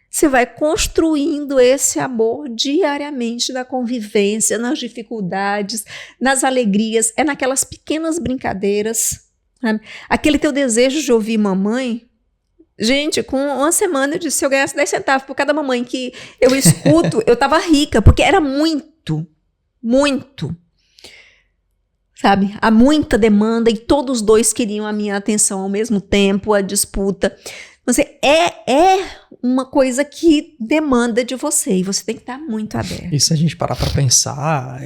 Você vai construindo esse amor diariamente na convivência, nas dificuldades, nas alegrias, é naquelas pequenas brincadeiras. Sabe? Aquele teu desejo de ouvir mamãe. Gente, com 1 semana eu disse, se eu ganhasse 10 centavos por cada mamãe que eu escuto, eu estava rica, porque era muito, muito. Sabe? Há muita demanda e todos os dois queriam a minha atenção ao mesmo tempo, a disputa. Você é uma coisa que demanda de você e você tem que estar muito aberto. E se a gente parar para pensar,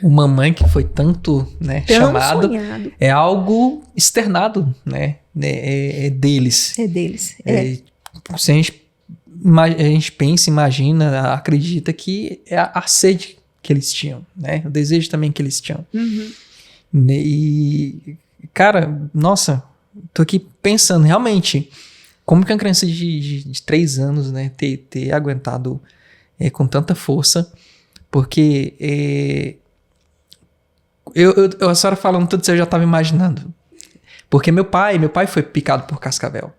o mamãe que foi tanto, né, Tão chamado, sonhado. é algo externado, né? É deles. É deles. Se a gente pensa, imagina, acredita que é a sede que eles tinham, né? O desejo também que eles tinham. Uhum. E, cara, nossa, tô aqui pensando, realmente, como que uma criança de 3 anos, né, ter aguentado com tanta força, porque a senhora falando tudo isso, eu já tava imaginando. Porque meu pai foi picado por cascavel.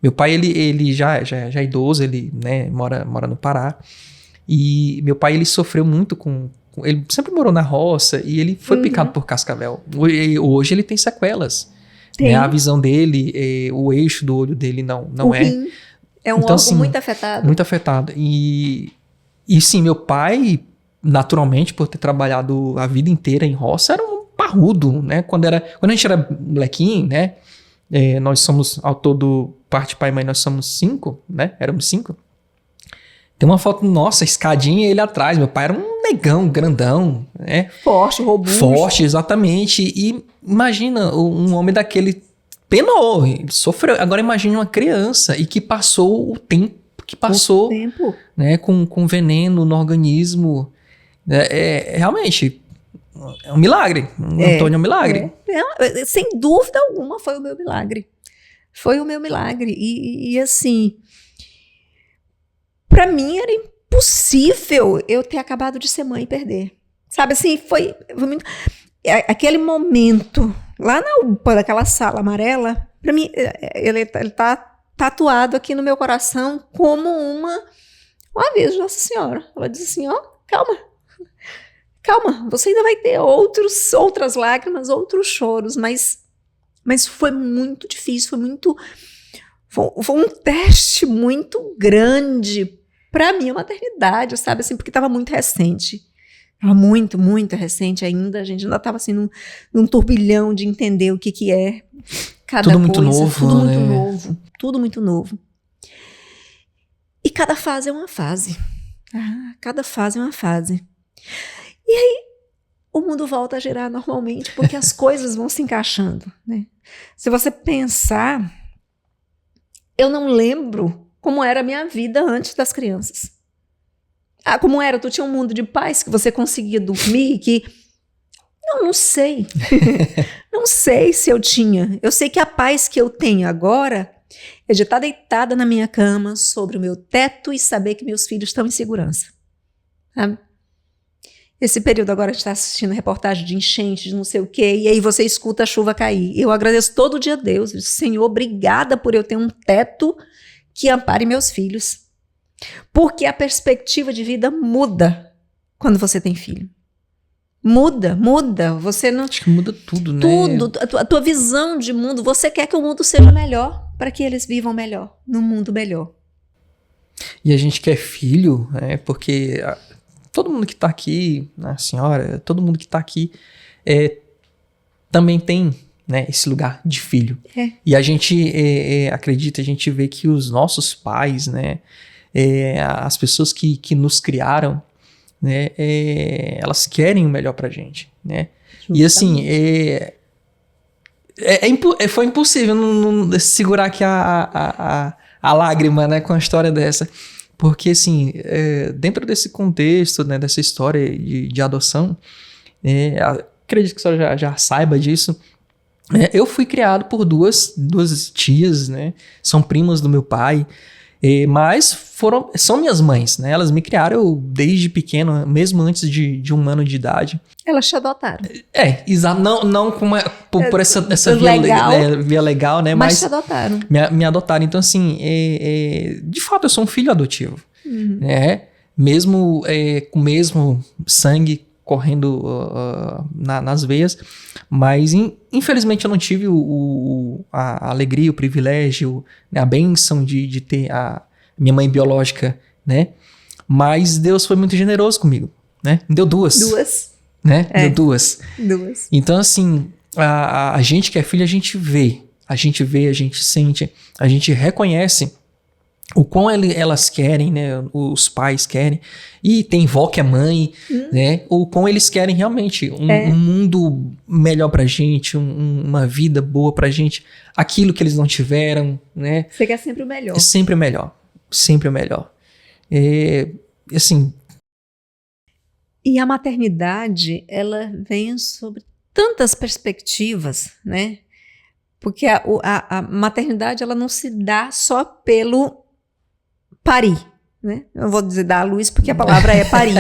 Meu pai, ele já é idoso, ele, né, mora no Pará. E meu pai, ele sofreu muito ele sempre morou na roça e ele foi picado por cascavel. Hoje ele tem sequelas. Né? A visão dele, o eixo do olho dele não é. Rim é um então, órgão assim, muito afetado. Muito afetado. E sim, meu pai, naturalmente, por ter trabalhado a vida inteira em roça, era um parrudo, né? Quando a gente era molequinho, né? Nós somos, ao todo, parte pai e mãe, nós somos 5, né? Éramos 5. Tem uma foto, nossa, escadinha e ele atrás. Meu pai era um negão, grandão, né? Forte, robusto. Forte, exatamente. E imagina um homem daquele penou, sofreu. Agora imagine uma criança e que passou o tempo que passou, né, com veneno no organismo. Realmente, é um milagre. Antônio é um milagre. Sem dúvida alguma foi o meu milagre. Foi o meu milagre. E assim, para mim era impossível eu ter acabado de ser mãe e perder. Sabe assim, foi muito... Aquele momento, lá na UPA, daquela sala amarela, para mim, ele tá tatuado aqui no meu coração como um aviso de Nossa Senhora. Ela diz assim, calma, você ainda vai ter outras lágrimas, outros choros, mas foi muito difícil, foi um teste muito grande para minha maternidade, sabe, assim, porque estava muito recente. Estava muito, muito recente ainda, a gente ainda estava assim num turbilhão de entender o que é cada tudo coisa. Muito novo, tudo né? muito novo, tudo muito novo. E cada fase é uma fase. Cada fase é uma fase. E aí, o mundo volta a girar normalmente, porque as coisas vão se encaixando, né? Se você pensar, eu não lembro como era a minha vida antes das crianças. Como era? Tu tinha um mundo de paz que você conseguia dormir, que... Não sei. Não sei se eu tinha. Eu sei que a paz que eu tenho agora é de estar deitada na minha cama, sobre o meu teto e saber que meus filhos estão em segurança. Sabe? Esse período agora a gente está assistindo reportagem de enchente, de não sei o quê, e aí você escuta a chuva cair. Eu agradeço todo dia a Deus. Senhor, obrigada por eu ter um teto que ampare meus filhos. Porque a perspectiva de vida muda quando você tem filho. Muda. Você não... Acho que muda tudo, né? Tudo. A tua visão de mundo. Você quer que o mundo seja melhor para que eles vivam melhor, num mundo melhor. E a gente quer filho, né? Porque todo mundo que está aqui, a senhora, todo mundo que está aqui também tem, né, esse lugar de filho. E a gente acredita, a gente vê que os nossos pais, né, as pessoas que nos criaram, né, elas querem o melhor pra gente, né? E assim, foi impossível não segurar aqui a lágrima, né, com a história dessa. Porque assim, dentro desse contexto, né, dessa história de adoção, acredito que a senhora já saiba disso. Eu fui criado por duas tias, né? São primas do meu pai. Mas são minhas mães, né? Elas me criaram desde pequeno, mesmo antes de 1 ano de idade. Elas te adotaram. Exato. Não por essa via legal, né? Mas te adotaram. Me adotaram. Então, assim, de fato, eu sou um filho adotivo. Né? Mesmo com o mesmo sangue correndo nas veias, mas infelizmente eu não tive a alegria, o privilégio, né, a bênção de ter a minha mãe biológica, né? Mas Deus foi muito generoso comigo, né? Me deu duas. Né? Deu duas. Então, assim, a gente que é filho, a gente vê, a gente sente, a gente reconhece o quão elas querem, né? Os pais querem. E tem vó que é mãe, né? O quão eles querem realmente um mundo melhor pra gente, uma vida boa pra gente. Aquilo que eles não tiveram, né? Você quer sempre o melhor. É sempre o melhor. Sempre o melhor. Assim... E a maternidade, ela vem sobre tantas perspectivas, né? Porque a maternidade, ela não se dá só pelo parir, né? Eu vou dizer dar à luz porque a palavra é parir.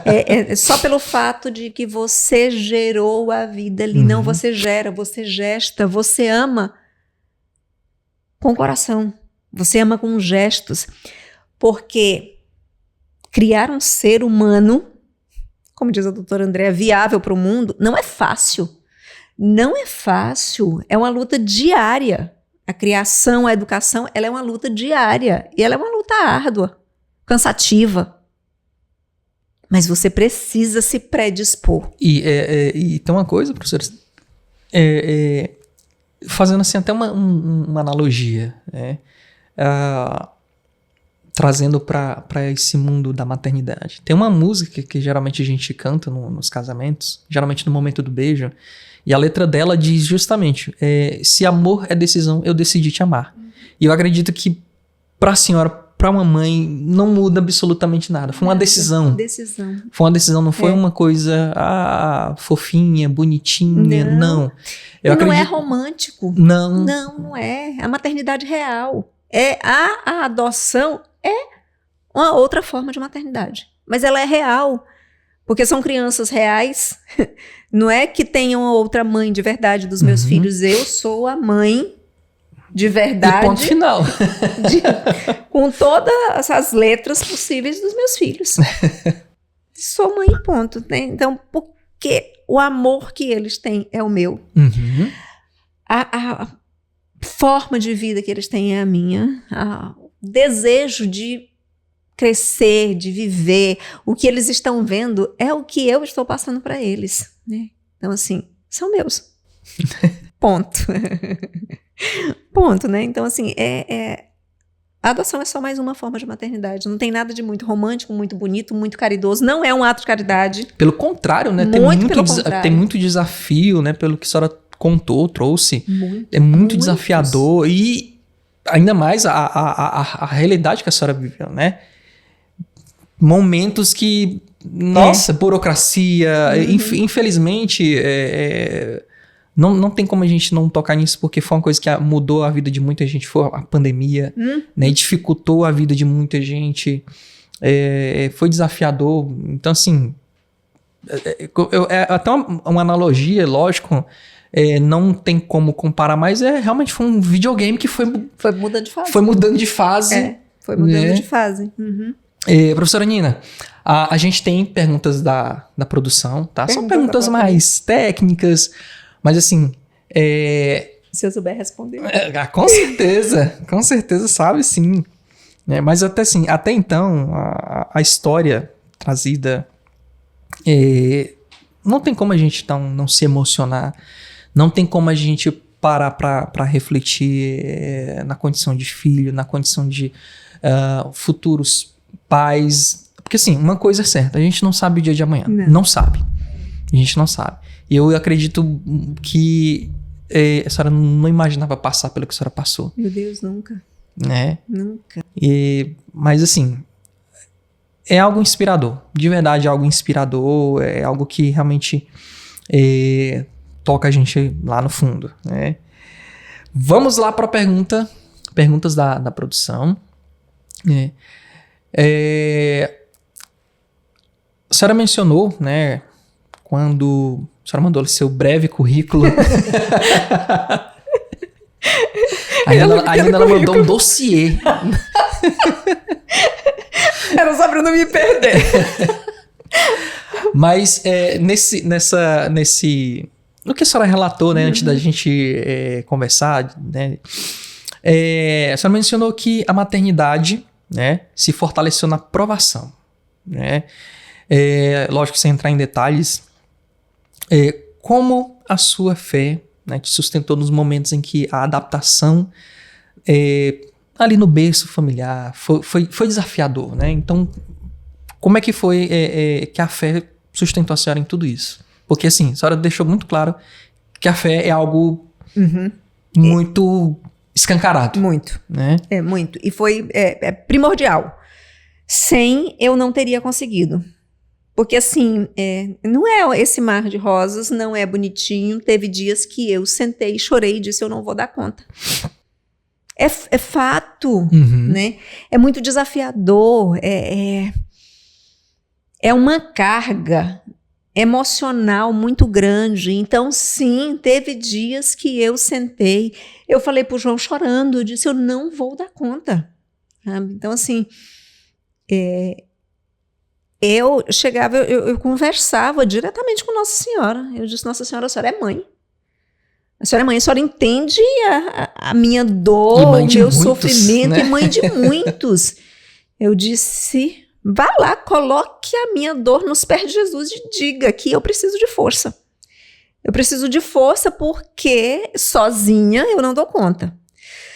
É só pelo fato de que você gerou a vida ali. Não, você gera, você gesta, você ama com o coração. Você ama com gestos. Porque criar um ser humano, como diz a doutora Andréa, viável para o mundo, não é fácil. Não é fácil. É uma luta diária. A criação, a educação, ela é uma luta diária. E ela é uma luta árdua, cansativa. Mas você precisa se predispor. E tem uma coisa, professora, fazendo assim até uma analogia, né? Trazendo para esse mundo da maternidade. Tem uma música que geralmente a gente canta nos casamentos, geralmente no momento do beijo, e a letra dela diz justamente, se amor é decisão, eu decidi te amar. E eu acredito que pra senhora, pra uma mãe, não muda absolutamente nada. Foi uma decisão. Foi uma decisão, não foi uma coisa fofinha, bonitinha, não. Eu acredito... Não é romântico. Não. Não é. A maternidade real. A adoção é uma outra forma de maternidade. Mas ela é real. Porque são crianças reais. Não é que tenham outra mãe de verdade dos meus filhos. Eu sou a mãe de verdade. E ponto final. Com todas as letras possíveis dos meus filhos. Sou mãe, ponto. Né? Então, porque o amor que eles têm é o meu. A forma de vida que eles têm é a minha. O desejo de crescer, de viver, o que eles estão vendo é o que eu estou passando para eles, né? Então, assim, são meus. Ponto. Ponto, né? Então, assim, a adoção é só mais uma forma de maternidade. Não tem nada de muito romântico, muito bonito, muito caridoso. Não é um ato de caridade. Pelo contrário, né? Tem muito desafio, né? Pelo que a senhora contou, trouxe. Muito desafiador. E ainda mais a realidade que a senhora viveu, né? Momentos que, nossa, burocracia, infelizmente, não tem como a gente não tocar nisso, porque foi uma coisa que mudou a vida de muita gente, foi a pandemia, né, dificultou a vida de muita gente, foi desafiador, então assim, até uma analogia, lógico, não tem como comparar, mas realmente foi um videogame que foi mudando de fase. Foi mudando de fase. Foi mudando de fase. Professora Nina, a gente tem perguntas da produção, tá? São perguntas mais técnicas, mas assim... Se eu souber responder. Com certeza sabe sim. Mas até então, a história trazida, não tem como a gente não se emocionar, não tem como a gente parar para refletir na condição de filho, na condição de futuros pais, porque assim, uma coisa é certa, a gente não sabe o dia de amanhã, não sabe, a gente não sabe, e eu acredito que a senhora não imaginava passar pelo que a senhora passou. Meu Deus, nunca. Né? Nunca. Mas assim, é algo inspirador, de verdade é algo inspirador, é algo que realmente toca a gente lá no fundo, né? Vamos lá para perguntas da produção. A senhora mencionou, né, quando a senhora mandou seu breve currículo. ainda ela mandou um dossiê. Era só pra não me perder. Mas no que a senhora relatou, né, antes da gente conversar, né, a senhora mencionou que a maternidade, né, se fortaleceu na provação, né? Lógico, sem entrar em detalhes, como a sua fé, né, te sustentou nos momentos em que a adaptação ali no berço familiar, foi desafiador, né? Então, como é que foi que a fé sustentou a senhora em tudo isso? Porque, assim, a senhora deixou muito claro que a fé é algo muito escancarado. Muito. Né? Muito. E foi primordial. Sem, eu não teria conseguido. Porque, assim, não é esse mar de rosas, não é bonitinho. Teve dias que eu sentei, chorei e disse, eu não vou dar conta. É fato, né? É muito desafiador. É uma carga emocional muito grande. Então, sim, teve dias que eu sentei, eu falei pro João chorando, eu disse, eu não vou dar conta. Sabe? Então, assim, eu chegava, eu conversava diretamente com Nossa Senhora. Eu disse, Nossa Senhora, a senhora é mãe. A senhora é mãe, a senhora entende a minha dor, o meu sofrimento, né? E mãe de muitos. Eu disse, vá lá, coloque a minha dor nos pés de Jesus e diga que eu preciso de força. Eu preciso de força porque sozinha eu não dou conta.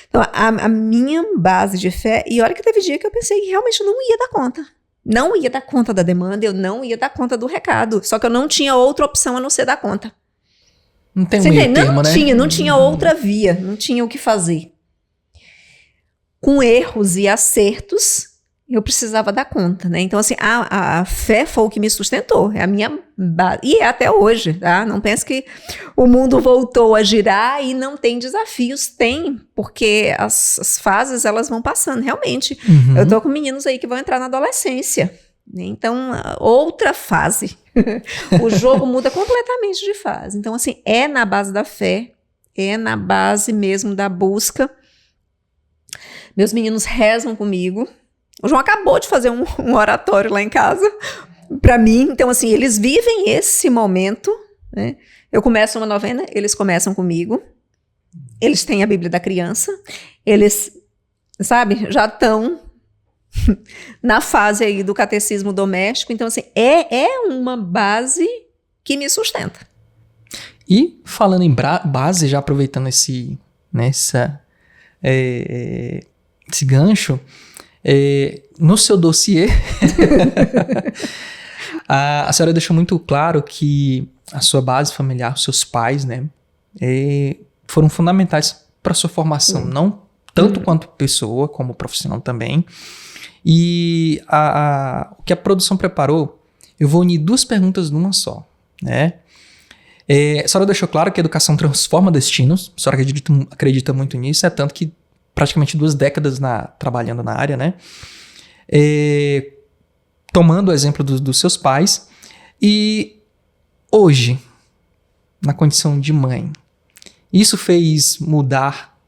Então, a minha base de fé, e olha que teve dia que eu pensei que realmente eu não ia dar conta. Não ia dar conta da demanda, eu não ia dar conta do recado. Só que eu não tinha outra opção a não ser dar conta. Não tem meio termo, né? Não tinha outra via, não tinha o que fazer. Com erros e acertos, eu precisava dar conta, né? Então, assim, a fé foi o que me sustentou, é a minha base, e é até hoje, tá? Não pense que o mundo voltou a girar e não tem desafios, tem, porque as fases, elas vão passando, realmente. Eu tô com meninos aí que vão entrar na adolescência, né? Então, outra fase. O jogo muda completamente de fase. Então, assim, é na base da fé, é na base mesmo da busca. Meus meninos rezam comigo. O João acabou de fazer um oratório lá em casa para mim. Então, assim, eles vivem esse momento, né? Eu começo uma novena, eles começam comigo. Eles têm a Bíblia da criança. Eles, sabe, já estão na fase aí do catecismo doméstico. Então, assim, é uma base que me sustenta. E falando em base, já aproveitando esse gancho, no seu dossiê, a senhora deixou muito claro que a sua base familiar, os seus pais, né, foram fundamentais para a sua formação, não tanto quanto pessoa, como profissional também. E o que a produção preparou, eu vou unir duas perguntas numa só, né? A senhora deixou claro que a educação transforma destinos, a senhora acredita muito nisso, tanto que praticamente 2 décadas trabalhando na área, né? Tomando o exemplo dos seus pais, e hoje, na condição de mãe, isso fez mudar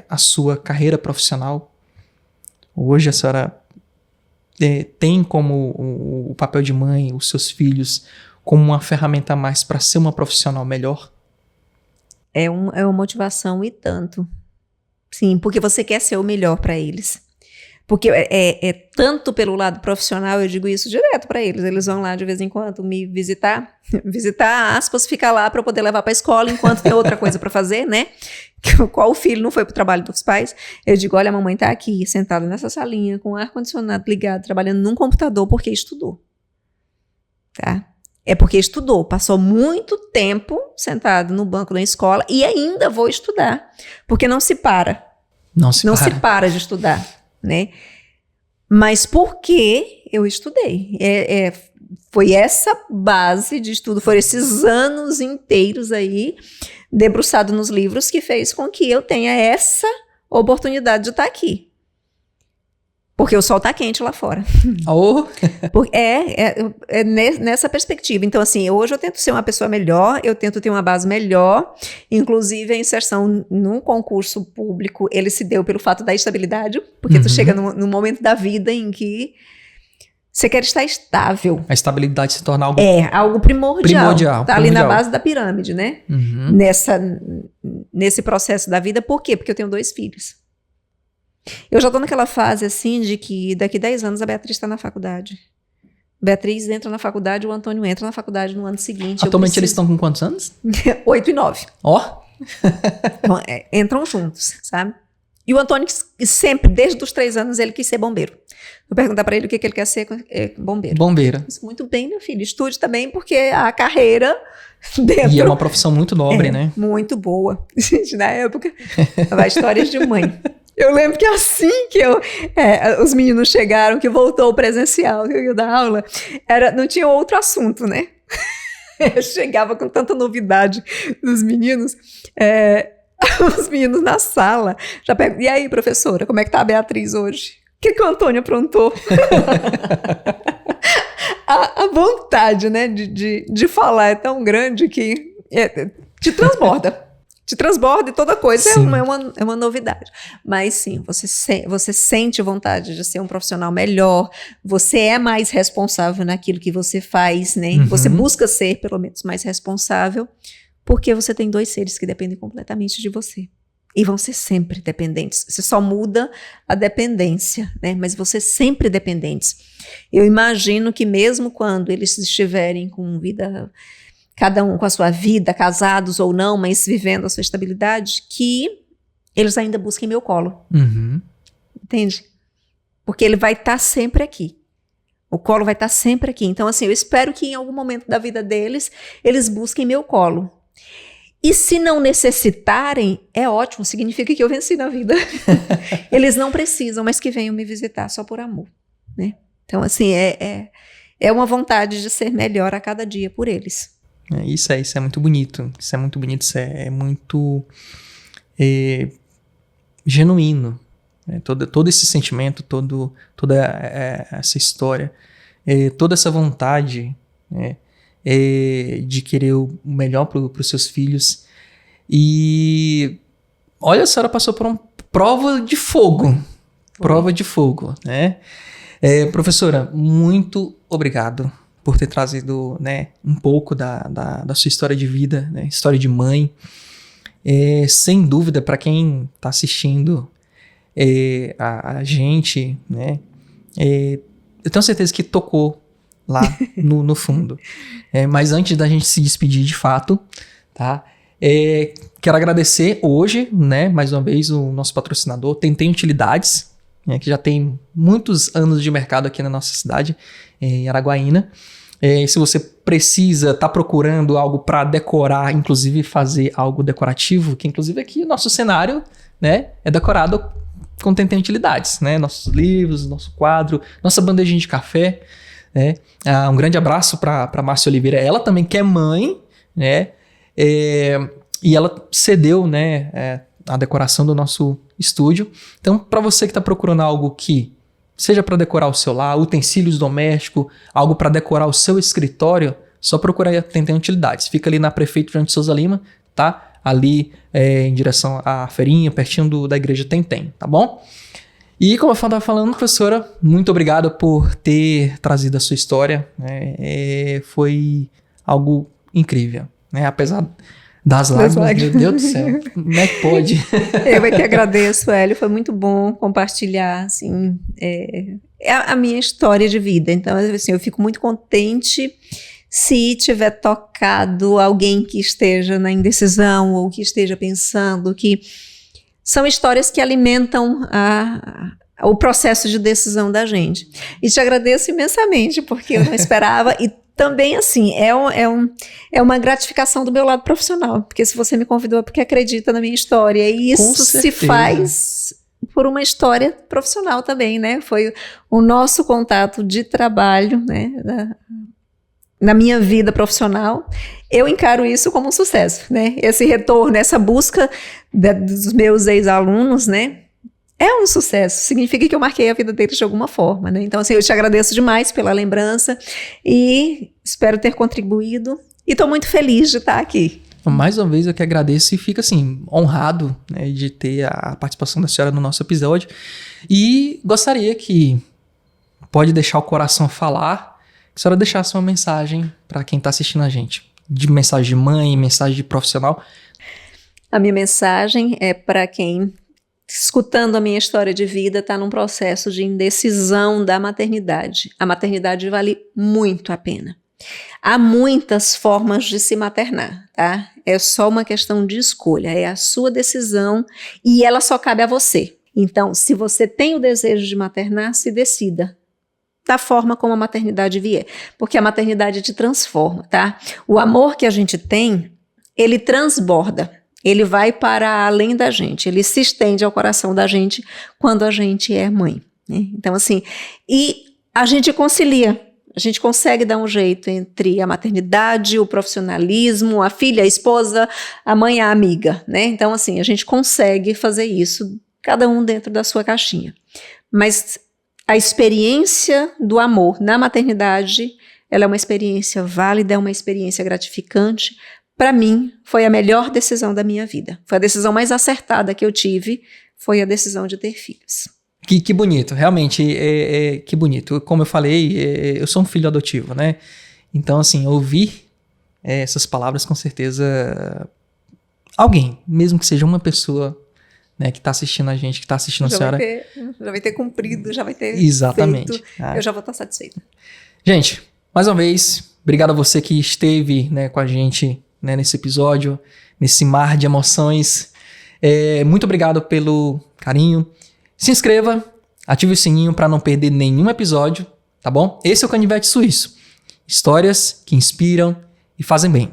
a sua carreira profissional? Hoje a senhora tem como o papel de mãe, os seus filhos, como uma ferramenta a mais para ser uma profissional melhor? É uma motivação e tanto. Sim, porque você quer ser o melhor para eles. Porque tanto pelo lado profissional, eu digo isso direto para eles. Eles vão lá de vez em quando me visitar, aspas, ficar lá para poder levar para a escola enquanto tem outra coisa para fazer, né? Qual filho não foi para o trabalho dos pais? Eu digo, olha, a mamãe está aqui, sentada nessa salinha, com o ar-condicionado ligado, trabalhando num computador porque estudou. Tá? É porque estudou, passou muito tempo sentado no banco da escola e ainda vou estudar, porque não se para. Não se para de estudar, né? Mas porque eu estudei. Foi essa base de estudo, foram esses anos inteiros aí, debruçado nos livros, que fez com que eu tenha essa oportunidade de estar aqui. Porque o sol tá quente lá fora. Oh. Nessa perspectiva. Então, assim, hoje eu tento ser uma pessoa melhor, eu tento ter uma base melhor, inclusive a inserção num concurso público, ele se deu pelo fato da estabilidade, porque tu chega num momento da vida em que você quer estar estável. A estabilidade se torna algo... algo primordial. Tá ali na base da pirâmide, né? Nesse processo da vida. Por quê? Porque eu tenho 2 filhos. Eu já tô naquela fase, assim, de que daqui 10 anos a Beatriz está na faculdade. Beatriz entra na faculdade, o Antônio entra na faculdade no ano seguinte. Atualmente eles estão com quantos anos? 8 e 9. Ó! Então, entram juntos, sabe? E o Antônio sempre, desde os 3 anos, ele quis ser bombeiro. Eu perguntar para ele o que ele quer ser, bombeiro. Bombeira. Muito bem, meu filho, estude também, porque a carreira dentro... E é uma profissão muito nobre, né? Muito boa. Gente, na época, vai histórias de mãe. Eu lembro que assim que os meninos chegaram, que voltou o presencial, que eu ia dar aula, não tinha outro assunto, né? Eu chegava com tanta novidade dos meninos, os meninos na sala, já perguntam, e aí, professora, como é que tá a Beatriz hoje? O que o Antônio aprontou? A vontade, né, de falar é tão grande que te transborda. Te transborda e toda coisa é uma novidade. Mas sim, você sente vontade de ser um profissional melhor, você é mais responsável naquilo que você faz, né? Uhum. Você busca ser, pelo menos, mais responsável, porque você tem 2 seres que dependem completamente de você. E vão ser sempre dependentes. Você só muda a dependência, né? Mas você sempre dependentes. Eu imagino que mesmo quando eles estiverem com vida, cada um com a sua vida, casados ou não, mas vivendo a sua estabilidade, que eles ainda busquem meu colo. Uhum. Entende? Porque ele vai estar sempre aqui. O colo vai estar sempre aqui. Então, assim, eu espero que em algum momento da vida deles, eles busquem meu colo. E se não necessitarem, é ótimo, significa que eu venci na vida. Eles não precisam, mas que venham me visitar só por amor, né? Então, assim, é uma vontade de ser melhor a cada dia por eles. Isso é muito bonito. Isso é muito bonito, isso é muito genuíno. Todo esse sentimento, toda essa história, toda essa vontade, né? De querer o melhor para os seus filhos. E olha, a senhora passou por uma prova de fogo. Prova de fogo, né? Professora, muito obrigado por ter trazido, né, um pouco da sua história de vida, né, história de mãe. Sem dúvida, para quem está assistindo a gente, né, eu tenho certeza que tocou lá no fundo. Mas antes da gente se despedir de fato, tá? Quero agradecer hoje, né, mais uma vez, o nosso patrocinador, Tentem Utilidades, né, que já tem muitos anos de mercado aqui na nossa cidade, em Araguaína. Se você precisa, tá procurando algo para decorar, inclusive fazer algo decorativo, que inclusive aqui o nosso cenário, né, é decorado com Tentem Utilidades, né? Nossos livros, nosso quadro, nossa bandejinha de café. Um grande abraço para Márcia Oliveira. Ela também que é mãe, né? E ela cedeu, né, a decoração do nosso estúdio. Então, para você que está procurando algo que seja para decorar o seu lar, utensílios domésticos, algo para decorar o seu escritório, só procura aí a Tentem Utilidades. Fica ali na Prefeito João de Souza Lima, tá? Ali em direção à feirinha, pertinho da igreja Tentem, tá bom? E como eu estava falando, professora, muito obrigado por ter trazido a sua história. Foi algo incrível, né? Apesar das lágrimas, meu Deus do céu, como é que pode? Eu é que agradeço, Hélio, foi muito bom compartilhar, assim, a minha história de vida. Então, assim, eu fico muito contente se tiver tocado alguém que esteja na indecisão ou que esteja pensando que são histórias que alimentam o processo de decisão da gente. E te agradeço imensamente, porque eu não esperava. E também, assim, é uma gratificação do meu lado profissional. Porque se você me convidou é porque acredita na minha história. E isso se faz por uma história profissional também, né? Foi o nosso contato de trabalho, né? Na minha vida profissional, eu encaro isso como um sucesso, né? Esse retorno, essa busca dos meus ex-alunos, né? É um sucesso, significa que eu marquei a vida deles de alguma forma, né? Então, assim, eu te agradeço demais pela lembrança e espero ter contribuído e estou muito feliz de estar aqui. Mais uma vez eu que agradeço e fico, assim, honrado, né, de ter a participação da senhora no nosso episódio e gostaria que pode deixar o coração falar, que a senhora deixasse uma mensagem para quem está assistindo a gente, de mensagem de mãe, mensagem de profissional. A minha mensagem é para quem, escutando a minha história de vida, está num processo de indecisão da maternidade. A maternidade vale muito a pena. Há muitas formas de se maternar, tá? É só uma questão de escolha, é a sua decisão e ela só cabe a você. Então, se você tem o desejo de maternar, se decida da forma como a maternidade vier, porque a maternidade te transforma, tá? O amor que a gente tem, ele transborda, ele vai para além da gente, ele se estende ao coração da gente quando a gente é mãe, né? Então, assim, e a gente concilia. A gente consegue dar um jeito entre a maternidade, o profissionalismo, a filha, a esposa, a mãe, a amiga, né? Então, assim, a gente consegue fazer isso, cada um dentro da sua caixinha. Mas a experiência do amor na maternidade, ela é uma experiência válida, é uma experiência gratificante. Para mim, foi a melhor decisão da minha vida. Foi a decisão mais acertada que eu tive, foi a decisão de ter filhos. Que bonito, realmente, que bonito. Como eu falei, eu sou um filho adotivo, né? Então, assim, ouvir essas palavras, com certeza, alguém, mesmo que seja uma pessoa, né, que está assistindo a gente, que está assistindo a senhora... Já vai ter cumprido, já vai ter exatamente, feito, eu já vou estar satisfeita. Gente, mais uma vez, obrigado a você que esteve, né, com a gente, né, nesse episódio, nesse mar de emoções. Muito obrigado pelo carinho. Se inscreva, ative o sininho para não perder nenhum episódio, tá bom? Esse é o Canivete Suíço. Histórias que inspiram e fazem bem.